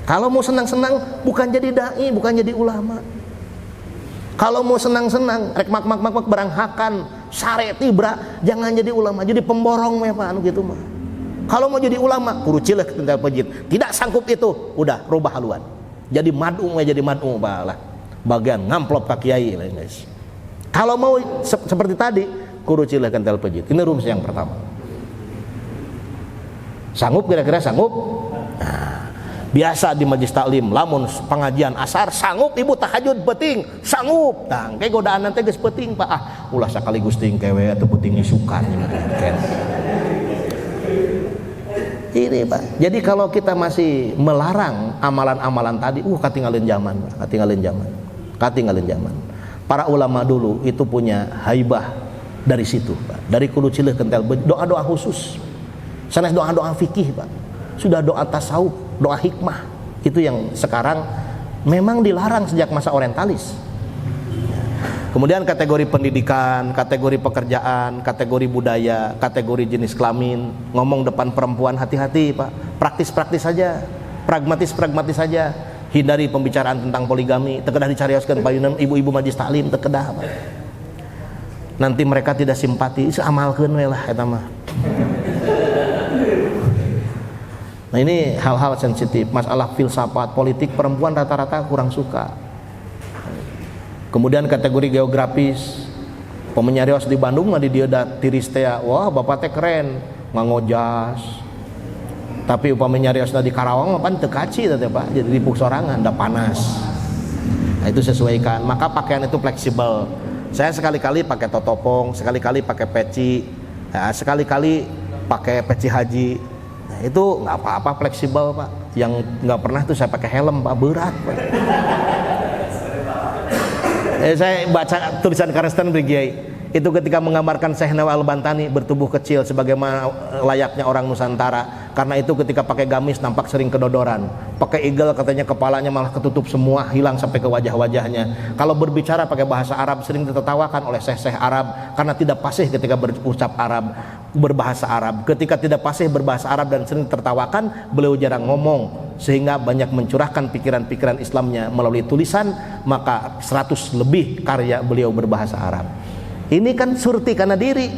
Kalau mau senang-senang bukan jadi dai, bukan jadi ulama. Kalau mau senang-senang rek mak beranghakan sare tibra, jangan jadi ulama, jadi pemborong mah Pak anu gitu mah. Kalau mau jadi ulama kudu cileh kentel pejit. Tidak sanggup itu, udah rubah haluan. Jadi mad'u Pak lah. Bagian ngamplop ka kiai lah guys. Kalau mau seperti tadi kudu cileh kentel pejit. Ini rumus yang pertama. Sanggup kira-kira sanggup? Nah, biasa di majelis taklim lamun pengajian asar sanggup ibu tahajud penting sanggup tang kayak godaan nanti geus penting Pak ulah sakali gusting kewe atau penting isukan ini Pak. Jadi kalau kita masih melarang amalan-amalan tadi katinggalin zaman. Para ulama dulu itu punya haibah dari situ Pak. Dari kudu cileh kentel doa-doa khusus. Sanes doa-doa fikih Pak. Sudah doa tasawuf, doa hikmah. Itu yang sekarang memang dilarang sejak masa orientalis. Kemudian kategori pendidikan, kategori pekerjaan, kategori budaya, kategori jenis kelamin. Ngomong depan perempuan hati-hati Pak. Praktis-praktis saja, pragmatis saja. Hindari pembicaraan tentang poligami. Tekedah dicarioskeun payunan ibu-ibu majelis taklim tekedah Pak. Nanti mereka tidak simpati, amalkeun we lah eta mah. Nah ini hal-hal sensitif, masalah filsafat, politik perempuan rata-rata kurang suka. Kemudian kategori geografis, pemanyarios di Bandung mah di dieu da tiris teh, wah bapak teh keren, ngangojas. Tapi upamanya nyariosna di Karawang mah pan teu kaci teh Pak, jadi dipuk sorangan, da panas. Nah itu sesuaikan, maka pakaian itu fleksibel. Saya sekali-kali pakai totopong, sekali-kali pakai peci, sekali-kali pakai peci haji. Nah, itu nggak apa-apa fleksibel Pak. Yang nggak pernah tuh saya pakai helm Pak, berat Pak. Saya baca tulisan Karsten Brigiai itu ketika menggambarkan Syekh Nawawi Al-Bantani bertubuh kecil sebagaimana layaknya orang Nusantara. Karena itu ketika pakai gamis nampak sering kedodoran. Pakai igel katanya kepalanya malah ketutup semua, hilang sampai ke wajah-wajahnya. Kalau berbicara pakai bahasa Arab sering ditertawakan oleh syekh-syekh Arab karena tidak fasih ketika berucap Arab, berbahasa Arab. Ketika tidak fasih berbahasa Arab dan sering tertawakan, beliau jarang ngomong sehingga banyak mencurahkan pikiran-pikiran Islamnya melalui tulisan. Maka 100 lebih karya beliau berbahasa Arab. Ini kan surti karena diri,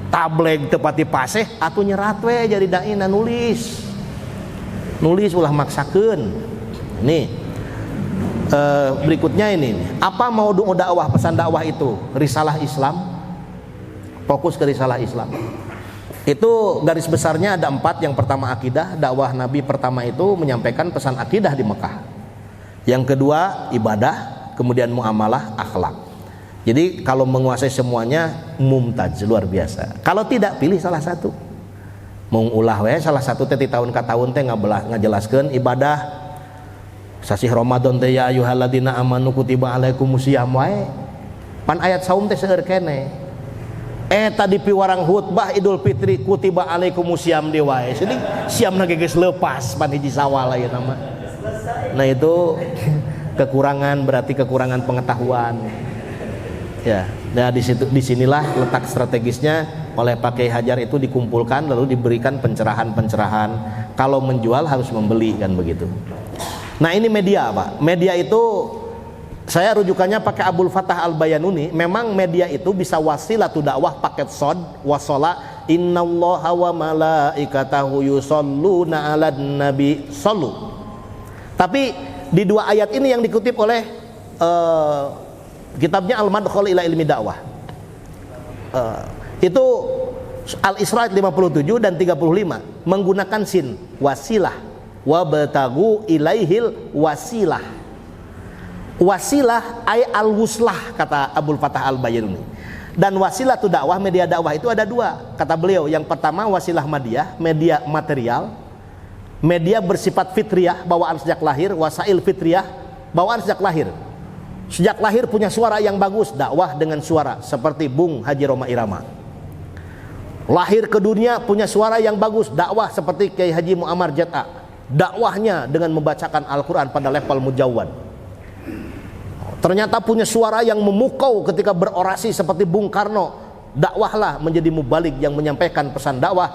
tableg tepati paseh atau nyerat we jadi dai na nulis. nulis ulah maksakeun. Nih berikutnya ini, apa mau dakwah, pesan dakwah itu? Risalah Islam, fokus ke risalah Islam. Itu garis besarnya ada 4. Yang pertama akidah, dakwah Nabi pertama itu menyampaikan pesan akidah di Mekah. Yang kedua ibadah, kemudian muamalah, akhlak. Jadi kalau menguasai semuanya mumtaz, luar biasa. Kalau tidak, pilih salah satu. Mau ulah we salah satu teh di tahun ka tahun teh ngajelaskeun ibadah sasih Ramadan teh ya ayyuhalladzina amanu kutiba alaikumusiyam wae. Pan ayat saum teh seueur keneh. Tadi piwarang khutbah Idul Fitri kutiba alaikumusiyam di wae. Jadi siamna geus leupas pan hiji Sawal aya nama. Nah itu kekurangan, berarti kekurangan pengetahuan. Ya, nah disinilah letak strategisnya. Oleh Pak Kiai Hajar itu dikumpulkan lalu diberikan pencerahan-pencerahan. Kalau menjual harus membeli, kan begitu. Nah ini media Pak. Media itu saya rujukannya pakai Abdul Fattah Al-Bayanuni. Memang media itu bisa wasilatu dakwah, paket sod wasola innallaha wa malaikatahu yusholluna 'alan nabi sallu. Tapi di 2 ayat ini yang dikutip oleh kitabnya Al-Madkhal ila Ilmi Dakwah, itu Al-Isra 57 dan 35 menggunakan sin wasilah, wabtagu ilaihil wasilah. Wasilah ay al-wuslah kata Abdul Fattah Al-Bayanuni. Dan wasilah tu dakwah, media dakwah itu ada 2 kata beliau. Yang pertama wasilah madiyah, media material, media bersifat fitriyah, bawaan sejak lahir. Wasail fitriyah, bawaan sejak lahir. Sejak lahir punya suara yang bagus, dakwah dengan suara seperti Bung Haji Roma Irama. Lahir ke dunia punya suara yang bagus, dakwah seperti Kiai Haji Muammar Jat'a. Dakwahnya dengan membacakan Al-Quran pada level mujawwad. Ternyata punya suara yang memukau ketika berorasi seperti Bung Karno. Dakwahlah menjadi mubalik yang menyampaikan pesan dakwah.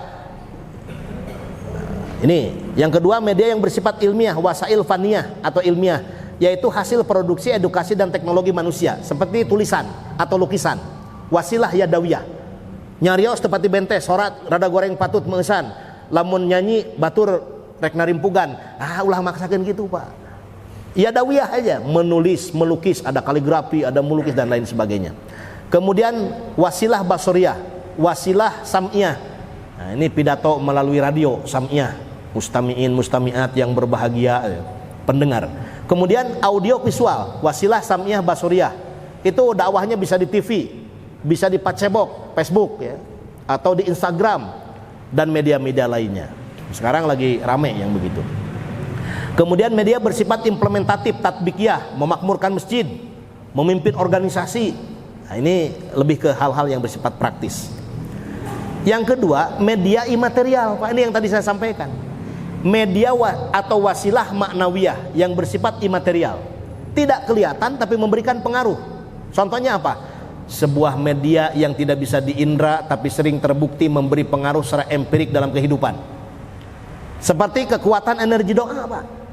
Ini yang kedua, media yang bersifat ilmiah, wasail faniyah atau ilmiah, yaitu hasil produksi edukasi dan teknologi manusia seperti tulisan atau lukisan. Wasilah yadawiyah, nyarios tepati bente sorat rada goreng patut meusan, lamun nyanyi batur rek narimpugan, ulah maksakeun gitu Pak. Yadawiyah aja, menulis, melukis, ada kaligrafi, ada melukis dan lain sebagainya. Kemudian wasilah basoriyah, wasilah sam'iyah. Nah, ini pidato melalui radio sam'iyah, mustami'in, mustami'at yang berbahagia, pendengar. Kemudian audio visual, wasilah sam'iyah basoriyah. Itu dakwahnya bisa di TV, bisa di Pacebok, Facebook ya, atau di Instagram dan media-media lainnya. Sekarang lagi rame yang begitu. Kemudian media bersifat implementatif, tatbikiyah, memakmurkan masjid, memimpin organisasi. Nah, ini lebih ke hal-hal yang bersifat praktis. Yang kedua, media imaterial, Pak, ini yang tadi saya sampaikan. Media atau wasilah maknawiyah yang bersifat imaterial, tidak kelihatan tapi memberikan pengaruh. Contohnya apa? Sebuah media yang tidak bisa diindra tapi sering terbukti memberi pengaruh secara empirik dalam kehidupan. Seperti kekuatan energi doa, Pak.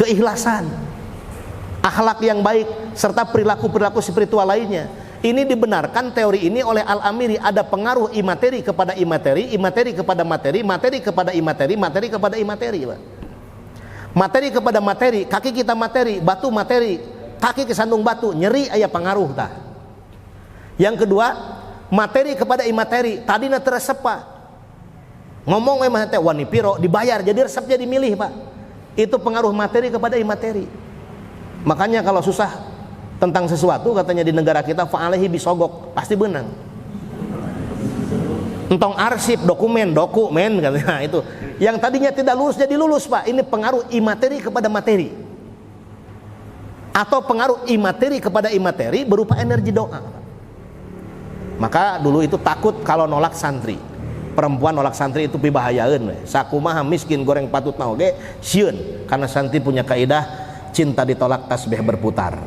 Keikhlasan, akhlak yang baik, serta perilaku-perilaku spiritual lainnya. Ini dibenarkan teori ini oleh Al-Amiri, ada pengaruh imateri kepada imateri, imateri kepada materi, materi kepada imateri, materi kepada imateri, Pak. Materi kepada materi, kaki kita materi, batu materi, kaki kesandung batu, nyeri aya pengaruh tah. Yang kedua, materi kepada imateri, tadi na teresep Pak. Ngomong memang teh wani piro dibayar jadi resep jadi milih Pak. Itu pengaruh materi kepada imateri. Makanya kalau susah tentang sesuatu katanya di negara kita fa'alehi bisogok, pasti benang. Entong arsip, dokumen katanya itu. Yang tadinya tidak lulus jadi lulus Pak. Ini pengaruh imateri kepada materi. Atau pengaruh imateri kepada imateri berupa energi doa. Maka dulu itu takut kalau nolak santri. Perempuan nolak santri itu pibahayaeun. Sakumaha miskin goreng patut naoge sieun, karena santri punya kaidah cinta ditolak tasbih berputar.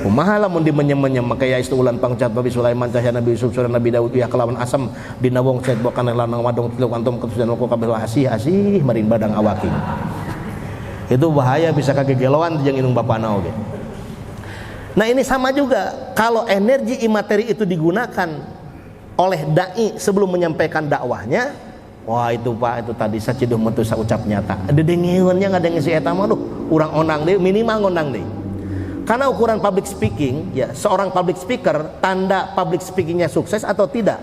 Kumaha lamun dimenyem-menyem maka ya istulan pangcat Nabi Sulaiman cahya Nabi Yusuf surah Nabi Daud ya kelawan asam dina wong cet bokan lanang wadong tiluk antum ketusan ko kabeh asih marin badang awaking. Itu bahaya, bisa kagegeloan jeung inung bapana oge. Nah ini sama juga, kalau energi imateri itu digunakan oleh dai sebelum menyampaikan dakwahnya, Wah itu Pak, itu tadi saya ciduh metu ucap nyata. Dedengeunnya ngadeng si eta mah urang onang deui minimal ngondang deui. Karena ukuran public speaking, ya seorang public speaker tanda public speakingnya sukses atau tidak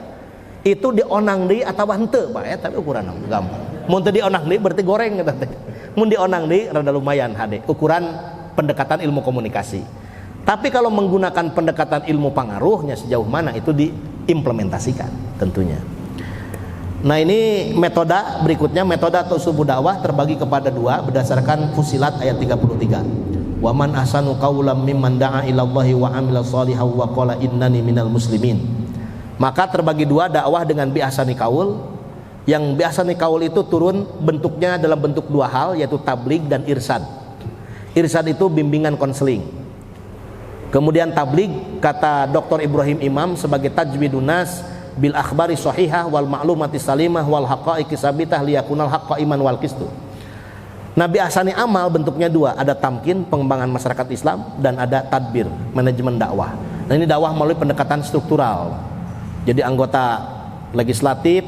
itu dionang deui atawa henteu Pak ya, tapi ukuran gampang. Mun teu dionang deui berarti goreng eta teh. Mun dionang deui rada lumayan hade. Ukuran pendekatan ilmu komunikasi. Tapi kalau menggunakan pendekatan ilmu pengaruhnya sejauh mana itu diimplementasikan tentunya. Nah ini metode berikutnya, metode atau subuh dakwah terbagi kepada dua berdasarkan Fusilat ayat 33. Wa man ahsanu qawlan mimman da'a ila Allahi wa amila shalihan wa qala innani minal muslimin. Maka terbagi dua dakwah dengan bi'ahsani qaul. Yang bi'ahsani qaul itu turun bentuknya dalam bentuk dua hal, yaitu tabligh dan irsyad. Irsyad itu bimbingan konseling. Kemudian tabligh kata Dr. Ibrahim Imam sebagai tajwidun nas bil akhbari sahihah wal ma'lumati salimah wal haqa'iqi sabitah liyakunal haqqa iman wal qistu. Nabi ahsani amal bentuknya dua, ada tamkin pengembangan masyarakat Islam dan ada tadbir manajemen dakwah. Nah ini dakwah melalui pendekatan struktural. Jadi anggota legislatif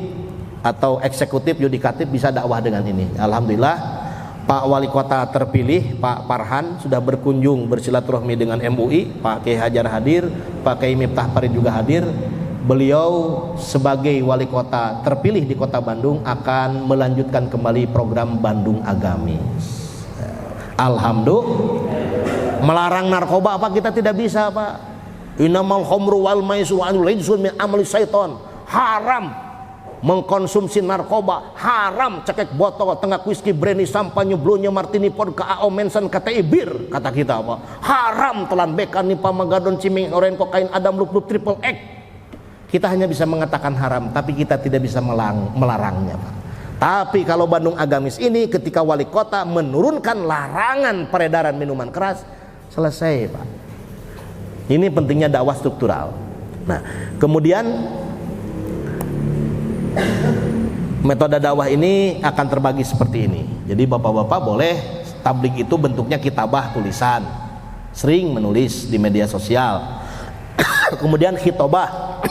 atau eksekutif yudikatif bisa dakwah dengan ini. Alhamdulillah Pak Wali Kota terpilih Pak Farhan sudah berkunjung bersilaturahmi dengan MUI, Pak Kiai Hajar hadir, Pak Kiai Miftah Farid juga hadir. Beliau sebagai wali kota terpilih di kota Bandung akan melanjutkan kembali program Bandung Agamis. Alhamdulillah. Melarang narkoba apa kita tidak bisa Pak. Innamal khamru wal maisru wal rijsun min amali syaiton. Haram mengkonsumsi narkoba, haram cekek botol tengah whisky brandy sampanye blunya martini vodka AO mensen KTI bir kata kita apa. Haram telan bekan nipa magadon ciming oren kokain adam lup triple X. Kita hanya bisa mengatakan haram, tapi kita tidak bisa melarangnya Pak. Tapi kalau Bandung Agamis ini ketika wali kota menurunkan larangan peredaran minuman keras, selesai Pak. Ini pentingnya dakwah struktural. Nah kemudian metode dakwah ini akan terbagi seperti ini. Jadi bapak-bapak boleh tabligh itu bentuknya kitabah tulisan, sering menulis di media sosial. Kemudian khitobah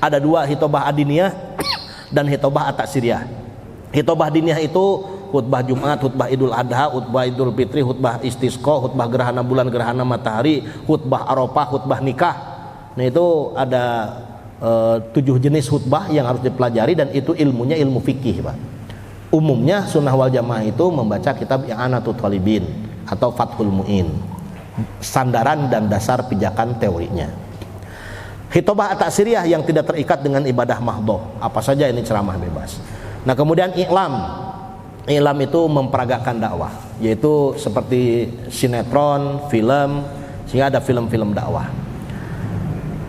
ada dua, khitobah adiniyah dan khitobah at-taksiriyah. Khitobah diniyah itu khutbah Jumat, khutbah Idul Adha, khutbah Idul Fitri, khutbah istisqa, khutbah gerhana bulan, gerhana matahari, khutbah Arafah, khutbah nikah. Nah itu ada 7 jenis khutbah yang harus dipelajari dan itu ilmunya ilmu fikih Pak. Umumnya sunnah wal jamaah itu membaca kitab I'anatul Talibin atau Fathul Mu'in, sandaran dan dasar pijakan teorinya. Khitobah at-taksiriyah yang tidak terikat dengan ibadah mahdhah, apa saja ini ceramah bebas. Nah kemudian i'lam itu memperagakan dakwah, yaitu seperti sinetron, film, sehingga ada film-film dakwah.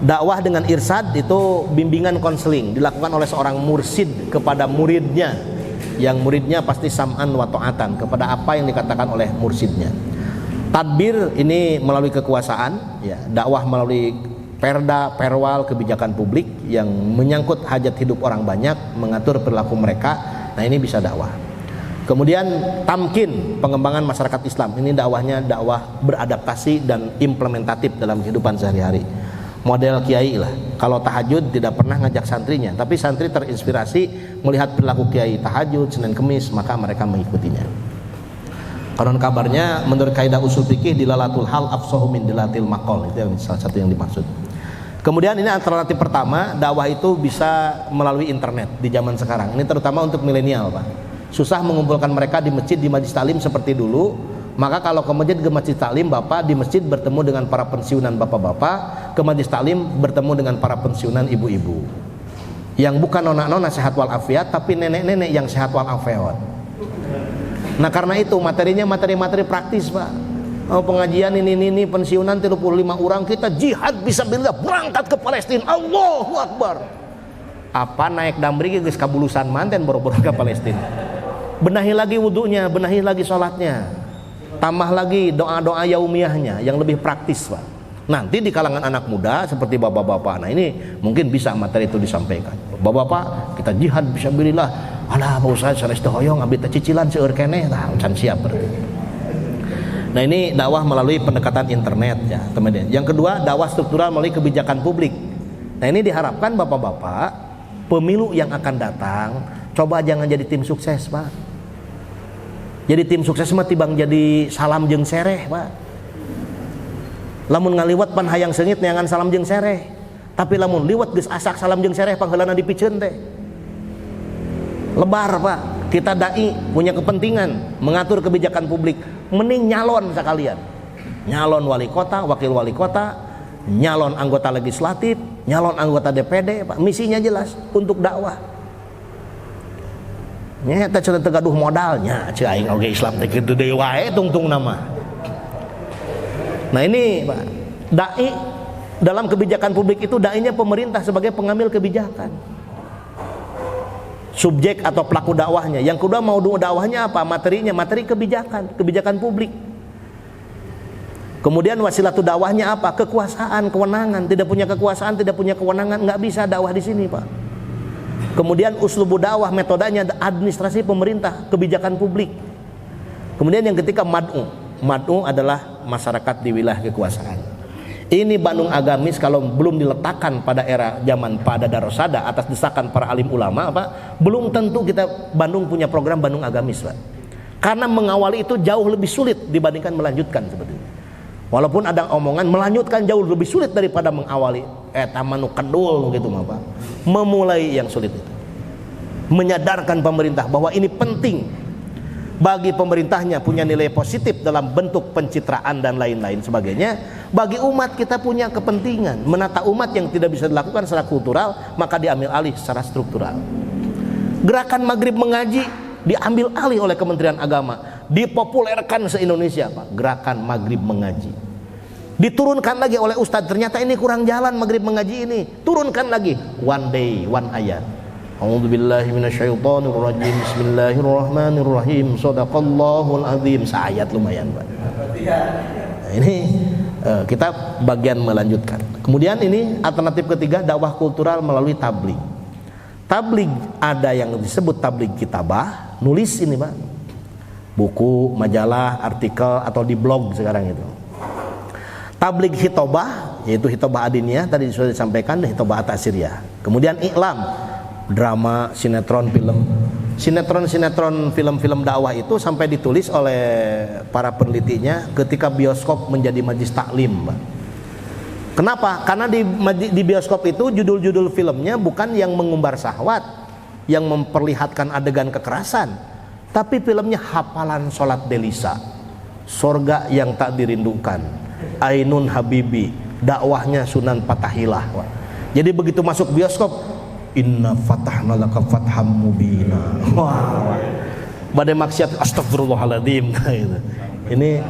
Dakwah dengan irsyad itu bimbingan konseling dilakukan oleh seorang mursyid kepada muridnya, yang muridnya pasti sam'an wa ta'atan kepada apa yang dikatakan oleh mursyidnya. Tadbir ini melalui kekuasaan, ya, dakwah melalui perda, perwal, kebijakan publik yang menyangkut hajat hidup orang banyak, mengatur perilaku mereka. Nah ini bisa dakwah. Kemudian tamkin, pengembangan masyarakat Islam. Ini dakwahnya dakwah beradaptasi dan implementatif dalam kehidupan sehari-hari. Model kiai lah. Kalau tahajud tidak pernah ngajak santrinya, tapi santri terinspirasi melihat perilaku kiai tahajud Senin Kemis, maka mereka mengikutinya. Konon kabarnya menurut kaidah usul fikih dilalatul hal afsahu min dilatil maqal, itu yang salah satu yang dimaksud. Kemudian ini alternatif pertama, dakwah itu bisa melalui internet di zaman sekarang. Ini terutama untuk milenial Pak. Susah mengumpulkan mereka di masjid, di majlis taklim seperti dulu. Maka kalau ke masjid taklim Bapak, di masjid bertemu dengan para pensiunan bapak-bapak, ke majlis taklim bertemu dengan para pensiunan ibu-ibu. Yang bukan nona-nona sehat walafiat, tapi nenek-nenek yang sehat walafiat. Nah karena itu materinya materi-materi praktis Pak. Pengajian ini pensiunan 35 orang kita jihad bisa bila berangkat ke Palestina. Allahu Akbar. Apa naik damri geus kabulusan manten boro-boro ke Palestina. Benahi lagi wudunya, benahi lagi sholatnya, tambah lagi doa-doa yaumiyahnya yang lebih praktis Pak. Nanti di kalangan anak muda seperti bapak-bapak, nah ini mungkin bisa materi itu disampaikan. Bapak-bapak kita jihad bisa bilillah. Alah Pak Ustaz sanes teu hoyong abdi teh cicilan seueur keneh tah can siap berarti. Nah ini dakwah melalui pendekatan internet ya teman-teman. Yang kedua dakwah struktural melalui kebijakan publik. Nah ini diharapkan bapak-bapak pemilu yang akan datang Coba jangan jadi tim sukses, Pak. Jadi tim sukses mah tibang jadi salam jeung sereh, Pak. Lamun ngaliwat pan hayang seungit neangan salam jeung sereh. Tapi lamun liwat geus asak salam jeung sereh pangheulana dipikeun teh. Lebar, Pak. Kita dai punya kepentingan mengatur kebijakan publik, mending nyalon sekalian. Nyalon wali kota, wakil wali kota, nyalon anggota legislatif, nyalon anggota DPD, Pak. Misinya jelas untuk dakwah. Nya eta cenah teu gaduh modalnya, ceu aing oge Islam teh kitu deui wae tungtung nama. Nah ini, Pak, dai dalam kebijakan publik itu dainya pemerintah sebagai pengambil kebijakan. Subjek atau pelaku dakwahnya. Yang kedua mau dakwahnya apa? Materinya, materi kebijakan publik. Kemudian wasilatu dakwahnya apa? Kekuasaan, kewenangan. Tidak punya kekuasaan, tidak punya kewenangan, nggak bisa dakwah di sini, Pak. Kemudian uslubu dakwah, metodenya administrasi pemerintah, kebijakan publik. Kemudian yang ketiga mad'u adalah masyarakat di wilayah kekuasaan. Ini Bandung agamis kalau belum diletakkan pada era zaman pada Darosada atas desakan para alim ulama, Pak, belum tentu kita Bandung punya program Bandung agamis, Pak. Karena mengawali itu jauh lebih sulit dibandingkan melanjutkan sebetulnya. Walaupun ada omongan melanjutkan jauh lebih sulit daripada mengawali. Manu kedul gitu mah, Pak. Memulai yang sulit itu. Menyadarkan pemerintah bahwa ini penting bagi pemerintahnya, punya nilai positif dalam bentuk pencitraan dan lain-lain sebagainya. Bagi umat kita punya kepentingan menata umat yang tidak bisa dilakukan secara kultural, maka diambil alih secara struktural. Gerakan Maghrib Mengaji diambil alih oleh Kementerian Agama, dipopulerkan se-Indonesia, Pak. Gerakan Maghrib Mengaji diturunkan lagi oleh Ustadz, ternyata ini kurang jalan Maghrib Mengaji ini, turunkan lagi one day one ayat. A'udzubillahi minasyaitonirrajim. Bismillahirrahmanirrahim. Shadaqallahul azim. Seayat lumayan, Pak. Nah, ini kita bagian melanjutkan. Kemudian ini alternatif ketiga, dakwah kultural melalui tabligh. Tabligh ada yang disebut tabligh kitabah, nulis ini, Pak. Buku, majalah, artikel atau di blog sekarang itu. Tabligh hitobah, yaitu hitobah adiniyah tadi sudah disampaikan, dan hitobah atasiriyah. Kemudian iklam, drama, sinetron, film-film dakwah itu sampai ditulis oleh para penelitinya ketika bioskop menjadi majlis taklim, Pak. Kenapa? Karena di bioskop itu judul-judul filmnya bukan yang mengumbar syahwat, yang memperlihatkan adegan kekerasan, tapi filmnya hafalan sholat delisa, sorga yang tak dirindukan, Ainun Habibi, dakwahnya Sunan Fathahilah. Jadi begitu masuk bioskop, inna fatahna laka fatham mubina. Wah, badai maksiat, astagfirullahaladzim. Ini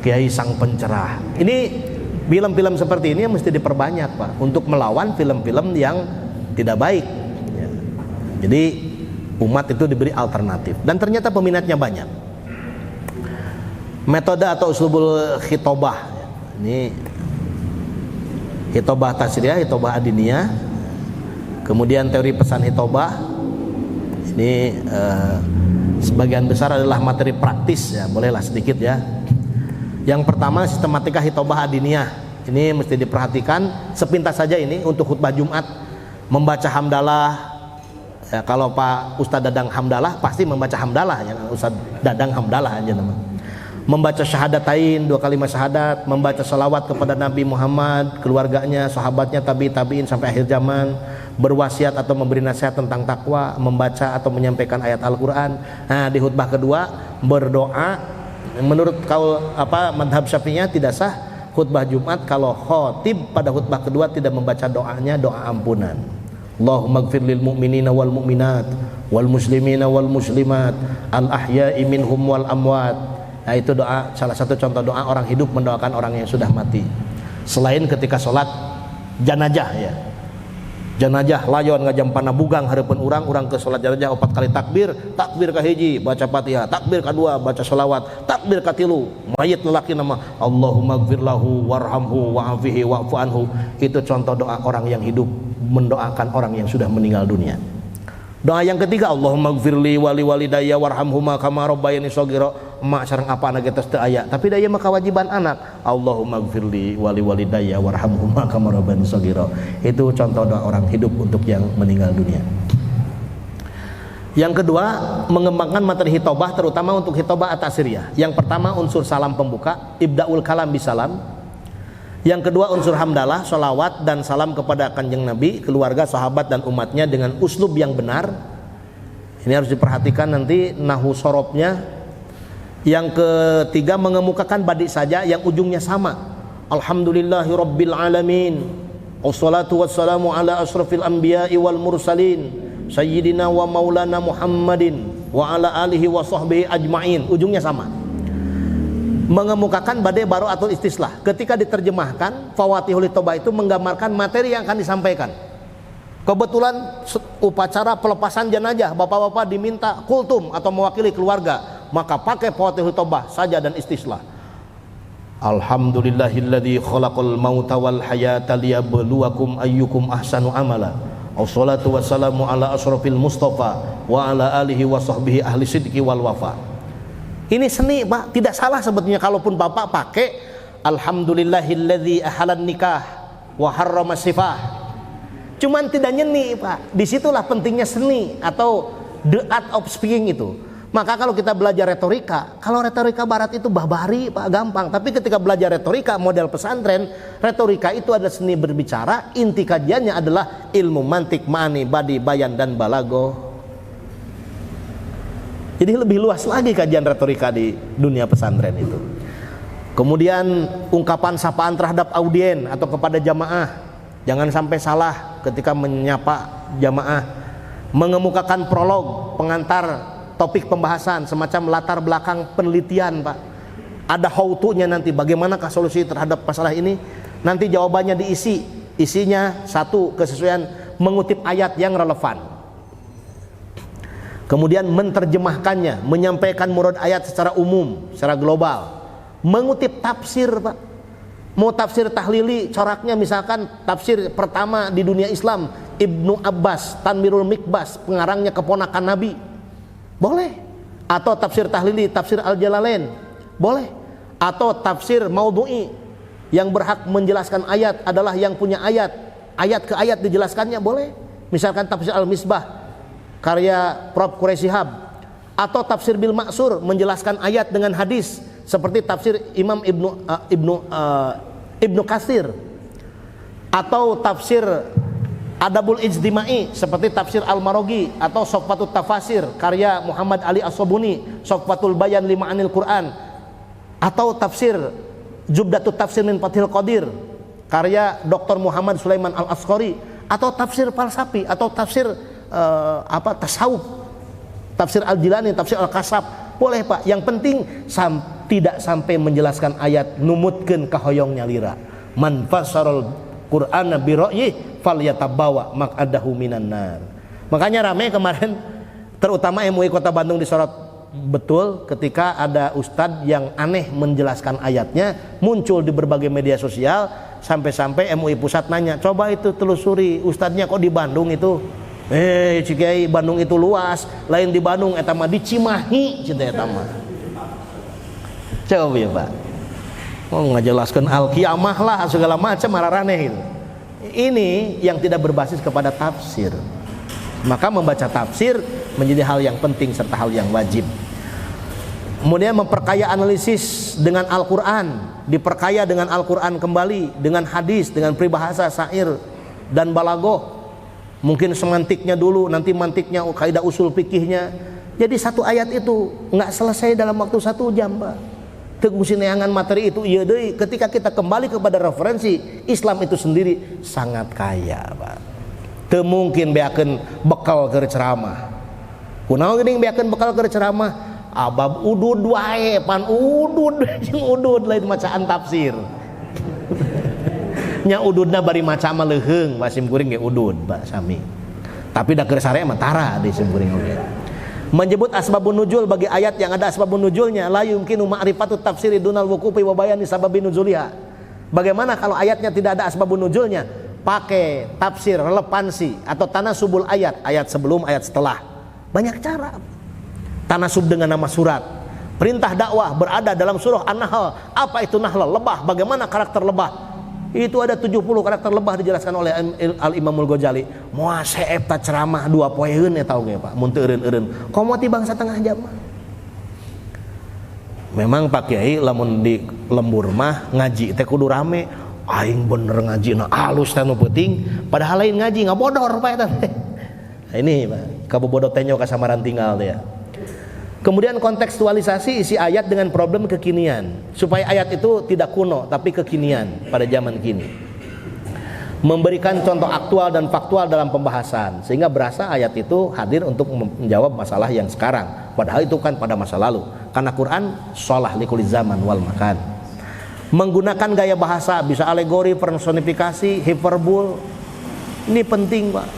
Kiai sang pencerah. Ini film-film seperti ini mesti diperbanyak, Pak, untuk melawan film-film yang tidak baik. Jadi umat itu diberi alternatif, dan ternyata peminatnya banyak. Metode atau uslubul khitobah, ini hitobah tasriyah, hitobah adiniyah. Kemudian teori pesan hitobah ini sebagian besar adalah materi praktis, ya, bolehlah sedikit ya. Yang pertama, sistematika hitobah adiniyah. Ini mesti diperhatikan sepintas saja ini untuk khutbah Jumat. Membaca hamdalah, ya, kalau Pak Ustadz Dadang hamdalah pasti membaca hamdalah, ya, Ustadz Dadang hamdalah aja nama. Membaca syahadatain, 2 kalimat syahadat, membaca salawat kepada Nabi Muhammad, keluarganya, sahabatnya, tabi'in sampai akhir zaman, berwasiat atau memberi nasihat tentang takwa, membaca atau menyampaikan ayat Al-Quran. Nah, di khutbah kedua berdoa. Menurut madhab Syafi'iyah tidak sah khutbah Jumat kalau khotib pada khutbah kedua tidak membaca doanya, doa ampunan. Allahumma gfir lil mu'minina wal mu'minat wal muslimina wal muslimat al ahya'i minhum wal amwat. Nah, itu doa, salah satu contoh doa orang hidup mendoakan orang yang sudah mati. Selain ketika sholat janajah, ya, janajah layon ngajampana bugang hareupeun urang ke sholat janajah 4 kali takbir ka hiji baca Fatihah, takbir kedua baca sholawat, takbir katilu mayit lelaki nama Allahumma gfir lahu warhamhu wa'afihi wa'fu anhu. Itu contoh doa orang yang hidup mendoakan orang yang sudah meninggal dunia. Doa yang ketiga, Allahumma gfirli wali walidayya warhamhuma kama rabbayani shaghira. Emak sareng apa anak geus teu aya, tapi daya mah kewajiban anak. Allahumma gfirli wali walidayya warhamhuma kama rabbayani shaghira. Itu contoh doa orang hidup untuk yang meninggal dunia. Yang kedua, mengembangkan materi hitobah terutama untuk hitobah at-tasiriyah. Yang pertama unsur salam pembuka, ibda'ul kalam bisalam. Yang kedua unsur hamdalah, sholawat dan salam kepada kanjeng Nabi, keluarga, sahabat dan umatnya dengan uslub yang benar. Ini harus diperhatikan nanti nahu sorobnya. Yang ketiga, mengemukakan badi saja yang ujungnya sama. Alhamdulillahi rabbil alamin, wassalatu wassalamu ala asrafil anbiya'i wal mursalin, Sayyidina wa maulana Muhammadin wa ala alihi wa sahbihi ajma'in. Ujungnya sama. Mengemukakan badai baru atau istislah. Ketika diterjemahkan, Fawatihul Hitobah itu menggambarkan materi yang akan disampaikan. Kebetulan upacara pelepasan jenazah, bapak-bapak diminta kultum atau mewakili keluarga, maka pakai Fawatihul Hitobah saja dan istislah. Alhamdulillahilladzi khalaqal mauta wal hayata liyabluwakum ayyukum ahsanu amala. Wassalatu wassalamu ala asrafil mustafa wa ala alihi wa sahbihi ahli sidqi wal wafa. Ini seni, Pak, tidak salah sebetulnya kalaupun Bapak pakai alhamdulillahilladzi ahalan nikah wa harrama sifah. Cuman tidak nyeni, Pak. Disitulah pentingnya seni atau the art of speaking itu. Maka kalau kita belajar retorika, kalau retorika barat itu babari, Pak, gampang. Tapi ketika belajar retorika model pesantren, retorika itu adalah seni berbicara, inti kajiannya adalah ilmu mantik, ma'ani, badi, bayan, dan balago. Jadi lebih luas lagi kajian retorika di dunia pesantren itu. Kemudian ungkapan sapaan terhadap audien atau kepada jamaah, jangan sampai salah ketika menyapa jamaah. Mengemukakan prolog, pengantar topik pembahasan, semacam latar belakang penelitian, Pak. Ada how-to-nya nanti, bagaimanakah solusi terhadap masalah ini. Nanti jawabannya diisi. Isinya satu, kesesuaian mengutip ayat yang relevan. Kemudian menterjemahkannya, menyampaikan murad ayat secara umum, secara global. Mengutip tafsir, Pak. Mau tafsir tahlili, coraknya misalkan tafsir pertama di dunia Islam, Ibnu Abbas, Tanwirul Mikbas, pengarangnya keponakan Nabi. Boleh. Atau tafsir tahlili, tafsir Al-Jalalain, boleh. Atau tafsir maudhu'i, yang berhak menjelaskan ayat adalah yang punya ayat, ayat ke ayat dijelaskannya, boleh. Misalkan tafsir Al-Misbah karya Prof. Quraisy Shihab. Atau tafsir bil maksur, menjelaskan ayat dengan hadis, seperti tafsir Imam Ibnu Katsir. Atau tafsir Adabul Ijtimai seperti tafsir Al-Maroghi, atau Sofwatut Tafasir karya Muhammad Ali As-Sobuni, Sofwatul Bayan li Ma'anil Quran, atau tafsir Jubdatut Tafsir min Fathil Qadir karya Dr. Muhammad Sulaiman Al-Asqari, atau tafsir falsafi atau tafsir tasawuf, tafsir Al-Jilani, tafsir Al-Kasab, boleh, Pak. Yang penting tidak sampai menjelaskan ayat numutkeun kahoyongnya lira. Man fasaral Qur'ana bi ra'yih falyatabawa maq'adahu minan nar. Makanya rame kemarin, terutama MUI Kota Bandung disorot betul ketika ada ustadz yang aneh menjelaskan ayatnya, muncul di berbagai media sosial, sampai-sampai MUI pusat nanya, coba itu telusuri ustadznya kok di Bandung itu. Cikai Bandung itu luas, lain di Bandung eta mah di Cimahi cinta eta mah. Coba ya, Pak. Mau ngajelaskan al-qiyamah lah segala macam araraneh itu. Ini yang tidak berbasis kepada tafsir. Maka membaca tafsir menjadi hal yang penting serta hal yang wajib. Kemudian memperkaya analisis dengan Al-Quran, diperkaya dengan Al-Quran kembali, dengan hadis, dengan peribahasa, syair dan balagoh. Mungkin semantiknya dulu, nanti mantiknya, kaidah usul fikihnya. Jadi satu ayat itu nggak selesai dalam waktu 1 jam, Pak. Teguh neangan materi itu iya deui. Ketika kita kembali kepada referensi, Islam itu sendiri sangat kaya, Pak. Teu mungkin beakeun bekal keur ceramah. Kunaon geuning beakeun bekal keur ceramah? Abab udud wae, pan udud jeung udud lain macaan tafsir. Nya ududna bari maca mah leuheung, basim kuring ge udud, Pak sami. Tapi da keur sare mah tara di sim kuring oge. Menyebut asbabun nuzul bagi ayat yang ada asbabun nuzulnya, la yumkinu ma'rifatut tafsiri dunal wuqufi wa bayani sababin nuzuliha. Bagaimana kalau ayatnya tidak ada asbabun nuzulnya? Pakai tafsir relevansi atau tanasubul ayat, ayat sebelum, ayat setelah. Banyak cara. Tanasub dengan nama surat. Perintah dakwah berada dalam surah An-Nahl. Apa itu nahl? Lebah. Bagaimana karakter lebah? Itu ada 70 karakter lebah dijelaskan oleh Al-Imamul Ghazali. Moal eta ceramah 2 poeun ya tahu ge Pak. Mun teu eureun-eureun. Komo ti bang satengah jam mah. Memang Pak Kiai lamun di lembur mah ngaji teh kudu rame. Aing bener ngajina alus teh nu peuting, padahal lain ngaji ngabodor Pak eta. Nah, ini Pak, kabobodo tenyo ka samaran tinggal teh ya. Kemudian kontekstualisasi isi ayat dengan problem kekinian, supaya ayat itu tidak kuno tapi kekinian pada zaman kini. Memberikan contoh aktual dan faktual dalam pembahasan, sehingga berasa ayat itu hadir untuk menjawab masalah yang sekarang, padahal itu kan pada masa lalu. Karena Quran shalah likulli zaman wal makan. Menggunakan gaya bahasa, bisa alegori, personifikasi, hiperbol. Ini penting Pak.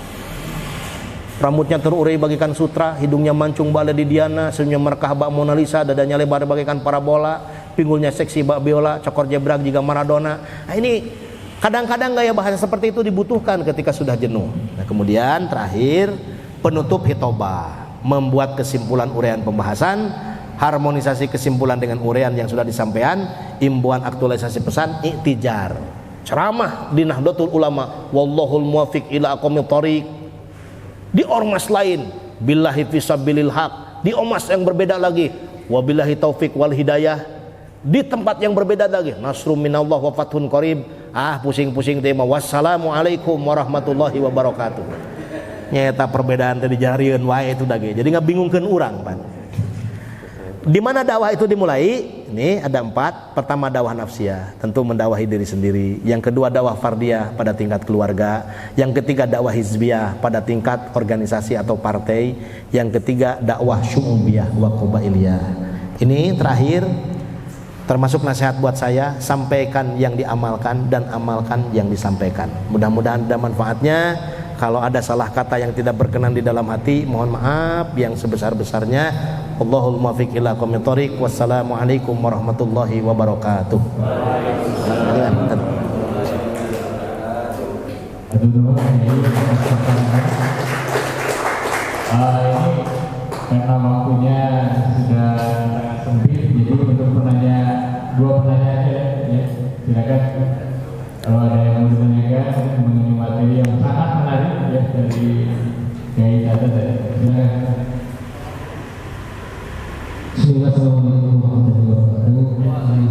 Rambutnya terurai bagikan sutra, hidungnya mancung bala di Diana, senyumnya merkah bak Mona Lisa, dadanya lebar bagikan parabola, pinggulnya seksi bak biola, cokor jebrag juga Maradona. Nah, ini kadang-kadang gaya bahasa seperti itu dibutuhkan ketika sudah jenuh. Nah, kemudian terakhir penutup hitobah, membuat kesimpulan uraian pembahasan, harmonisasi kesimpulan dengan uraian yang sudah disampaikan, imbauan aktualisasi pesan, iktijar, ceramah di Nahdlatul Ulama, wallahul muwaffiq ila aqwamit thoriq. Di ormas lain, billahi fisabilil haq, di ormas yang berbeda lagi, wabillahi taufik wal hidayah. Di tempat yang berbeda lagi, nasrum minallah wa fathun qarib. Pusing-pusing tema wassalamualaikum warahmatullahi wabarakatuh. Nyata perbedaan tadi jarian wae itu dage. Jadi ngabingungkeun urang Pan. Di mana dakwah itu dimulai? Ini ada 4. Pertama dakwah nafsiyah, tentu mendakwahi diri sendiri. Yang kedua dakwah fardiyah pada tingkat keluarga. Yang ketiga dakwah hizbiyah pada tingkat organisasi atau partai. Yang ketiga dakwah syu'ubiyah wa qabailiyah. Ini terakhir termasuk nasihat buat saya, sampaikan yang diamalkan dan amalkan yang disampaikan. Mudah-mudahan ada manfaatnya. Kalau ada salah kata yang tidak berkenan di dalam hati, mohon maaf yang sebesar-besarnya. Allahul muwaffiq ila aqwamit thoriq. Wassalamualaikum warahmatullahi wabarakatuh. Ini karena waktunya sudah sempit, jadi untuk penanya 2 penanya aja ya, silakan. Kalau ada yang mau ditanyakan mengenai materi yang sangat menarik ya dari Kiai Tata, silakan. Assalamualaikum warahmatullahi wabarakatuh.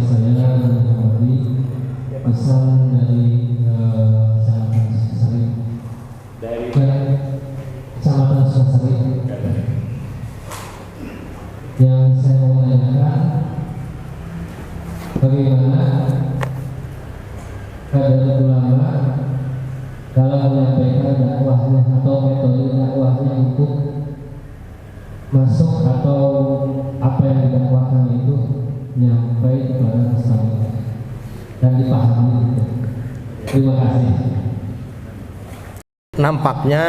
Saya menghormati pesan dari Kecamatan Sukasari Kecamatan Sukasari yang saya mau tanyakan, bagaimana keadaan ulama dalam menyampaikan dakwahnya atau metode dakwahnya untuk masuk atau apa yang didakwakan itu nyampai kepada masyarakat dan dipahami. Terima kasih. Nampaknya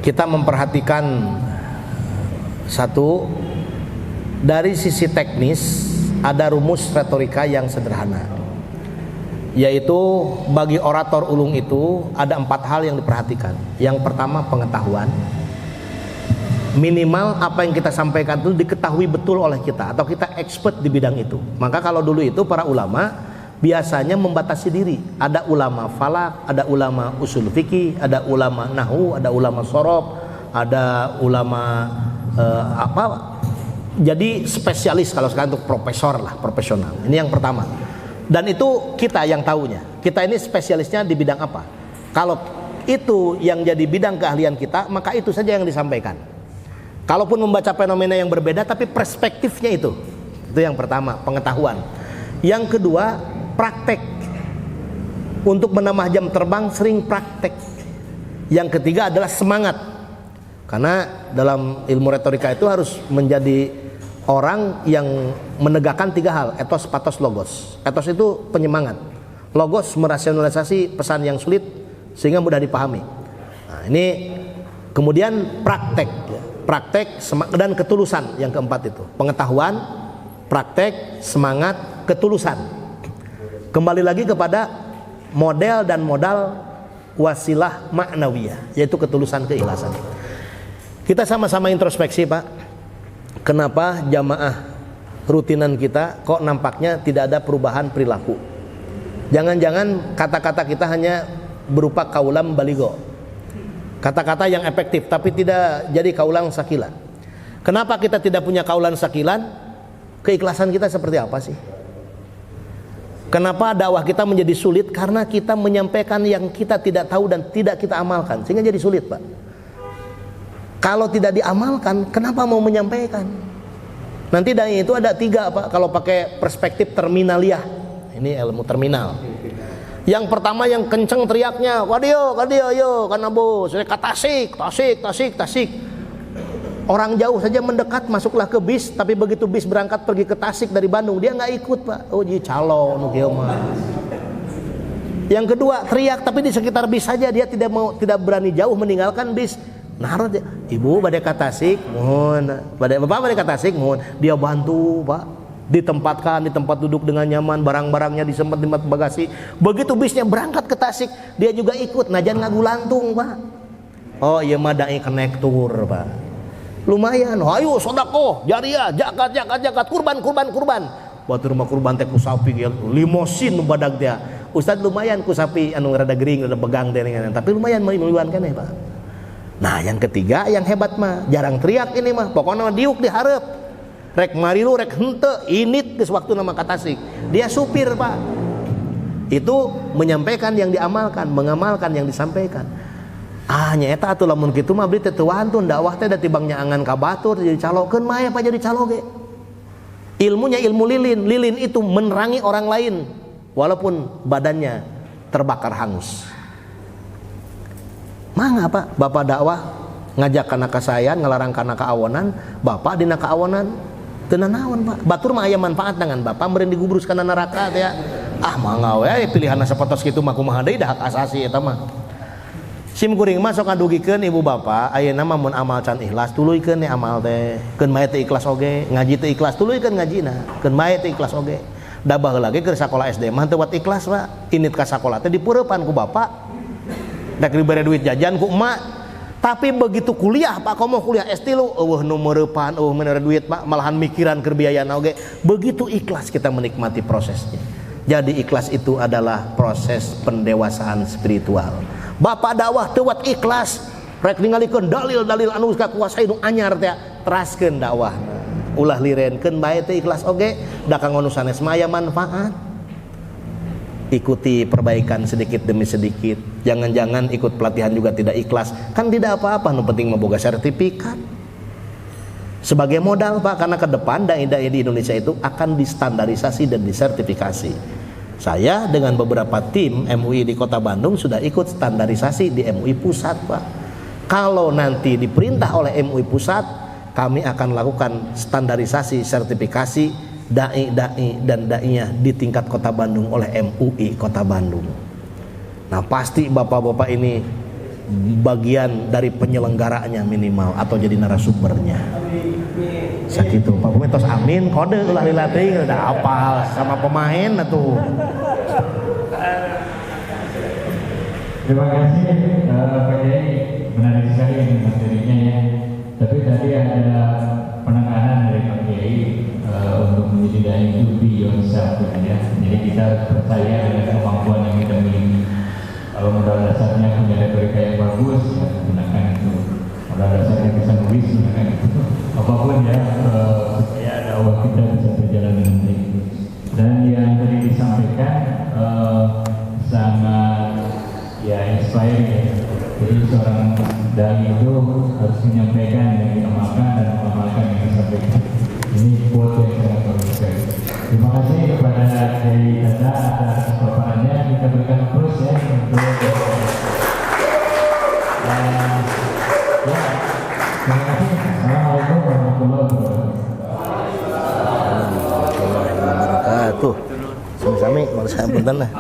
kita memperhatikan satu, dari sisi teknis ada rumus retorika yang sederhana, yaitu bagi orator ulung itu ada 4 hal yang diperhatikan. Yang pertama pengetahuan, minimal apa yang kita sampaikan itu diketahui betul oleh kita atau kita expert di bidang itu. Maka kalau dulu itu para ulama biasanya membatasi diri. Ada ulama falak, ada ulama usul fikih, ada ulama nahwu, ada ulama sorof, ada ulama jadi spesialis, kalau sekarang untuk profesor lah, profesional. Ini yang pertama. Dan itu kita yang tahunya. Kita ini spesialisnya di bidang apa? Kalau itu yang jadi bidang keahlian kita, maka itu saja yang disampaikan. Kalaupun membaca fenomena yang berbeda, tapi perspektifnya itu yang pertama, pengetahuan. Yang kedua, praktek. Untuk menambah jam terbang sering praktek. Yang ketiga adalah semangat. Karena dalam ilmu retorika itu harus menjadi orang yang menegakkan 3 hal: etos, patos, logos. Etos itu penyemangat, logos merasionalisasi pesan yang sulit sehingga mudah dipahami. Nah, ini kemudian praktek. Praktek dan ketulusan yang keempat itu. Pengetahuan, praktek, semangat, ketulusan. Kembali lagi kepada model dan modal wasilah ma'nawiyah, yaitu ketulusan, keikhlasan. Kita sama-sama introspeksi Pak. Kenapa jamaah rutinan kita kok nampaknya tidak ada perubahan perilaku? Jangan-jangan kata-kata kita hanya berupa kaulam baligo, kata-kata yang efektif tapi tidak jadi kaulan sakilan. Kenapa kita tidak punya kaulan sakilan? Keikhlasan kita seperti apa sih? Kenapa dakwah kita menjadi sulit? Karena kita menyampaikan yang kita tidak tahu dan tidak kita amalkan, sehingga jadi sulit, Pak. Kalau tidak diamalkan, kenapa mau menyampaikan? Nanti dai itu ada 3, Pak, kalau pakai perspektif terminaliah. Ini ilmu terminal. Yang pertama yang kenceng teriaknya, wadio, yo, kan abu, saya tasik. Orang jauh saja mendekat, masuklah ke bis, tapi begitu bis berangkat pergi ke Tasik dari Bandung, dia nggak ikut, Pak. Oh, jadi calo, Yang kedua teriak, tapi di sekitar bis saja, dia tidak berani jauh meninggalkan bis. Naruh dia, ibu badai ka Tasik, mohon, bapak badai ka Tasik, mohon, dia bantu, Pak. Ditempatkan di tempat duduk dengan nyaman, barang-barangnya disempat di tempat bagasi. Begitu bisnya berangkat ke Tasik, dia juga ikut, najan ngagulantung, Pak. Oh iya mah dai konektur, Pak. Lumayan, ayo sodako, jariah, jakat, kurban. Batur mah kurban teh ku sapi ya, limosin badag dia. Ustad lumayan ku sapi anu rada gering, rada begang teh, tapi lumayan meliwan keneh, Pak. Nah, yang ketiga yang hebat mah, jarang teriak ini mah, pokoknya diuk diharap. Rek marilu rek henteu, init geus waktu nama katasik. Dia supir, Pak. Itu menyampaikan yang diamalkan, mengamalkan yang disampaikan. Nyaeta atuh lamun kitu mah beli teh teu wantun dakwah teh da tibangnya angan ka batur jadi calokeun mah apa jadi calo ge. Ilmunya ilmu lilin. Lilin itu menerangi orang lain walaupun badannya terbakar hangus. Mangga, Pak, Bapak dakwah ngajak kana kasayan, ngelarang kana kaawonan, Bapak dina kaawonan teu nanaon, Pak. Batur mah aya manfaat dengan Bapak meureun digubrus kana neraka teh ya. Mangga we pilihanna sapotos kitu mah kumaha deui dah hak asasi eta mah. Sim kuring mah sok ngadugikeun ibu bapak, ayeuna mah mun amal can ikhlas tuluykeun nih amal teh. Keun mae teh ikhlas oge, ngaji teh ikhlas tuluykeun ngajina. Keun mae teh ikhlas oge. Da baheula ge keur sakola SD mah teu wat ikhlas, Pak. Init ka sakola teh dipureupan ku bapak. Dak dibere duit jajan ku emak. Tapi begitu kuliah, Pak, komo kuliah S3 eueuh nu meurepan, eueuh menere duit, Pak, malahan mikiran keur biayana oge. Begitu ikhlas kita menikmati prosesnya. Jadi ikhlas itu adalah proses pendewasaan spiritual. Bapak dakwah teu wat ikhlas, rek ningalikeun dalil-dalil anu kakuasai nu anyar teh, teraskeun dakwah. Ulah lirenkeun bae teh ikhlas oge, da kanggo nu sanes mah aya manfaat. Ikuti perbaikan sedikit demi sedikit. Jangan-jangan ikut pelatihan juga tidak ikhlas, kan tidak apa-apa, nu penting memboga sertifikat. Sebagai modal, Pak, karena ke depan dai-dai di Indonesia itu akan distandarisasi dan disertifikasi. Saya dengan beberapa tim MUI di Kota Bandung sudah ikut standarisasi di MUI Pusat, Pak. Kalau nanti diperintah oleh MUI Pusat, kami akan lakukan standarisasi sertifikasi dai-dai dan daiyah di tingkat Kota Bandung oleh MUI Kota Bandung. Nah, pasti bapak-bapak ini bagian dari penyelenggaranya minimal atau jadi narasumbernya. Sakitu Pak Bumetos amin kode ulah lila teuing udah apal sama pemain atuh. Terima kasih Pak Kiai, menarik sekali ini materinya ya. Tapi tadi ada penekanan dari Pak Kiai untuk menjadi dai itu beyond self ya. Jadi kita percaya dengan kemampuan yang kita miliki. Kalau modal dasarnya punya retorika yang bagus, ya gunakan itu. Modal dasarnya bisa nulis, gunakan itu. Apapun ya, supaya dakwah kita bisa berjalan dengan baik. Dan yang tadi disampaikan sangat ya inspiring ya. Jadi seorang dai itu harus menyampaikan yang diamalkan dan mengamalkan yang disampaikan. Ini quote yang sangat bagus sekali. Terima kasih kepada Kiai Tata atas paparannya. Kita berikan terus ya untuk terima kasih. Assalamualaikum warahmatullahi wabarakatuh. Sami-sami, mau saya punten lah.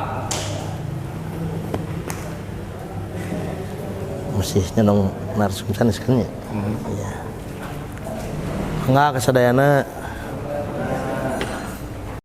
Masih nyenong narsum sanes kan ya. Iya. Enggak kesadayana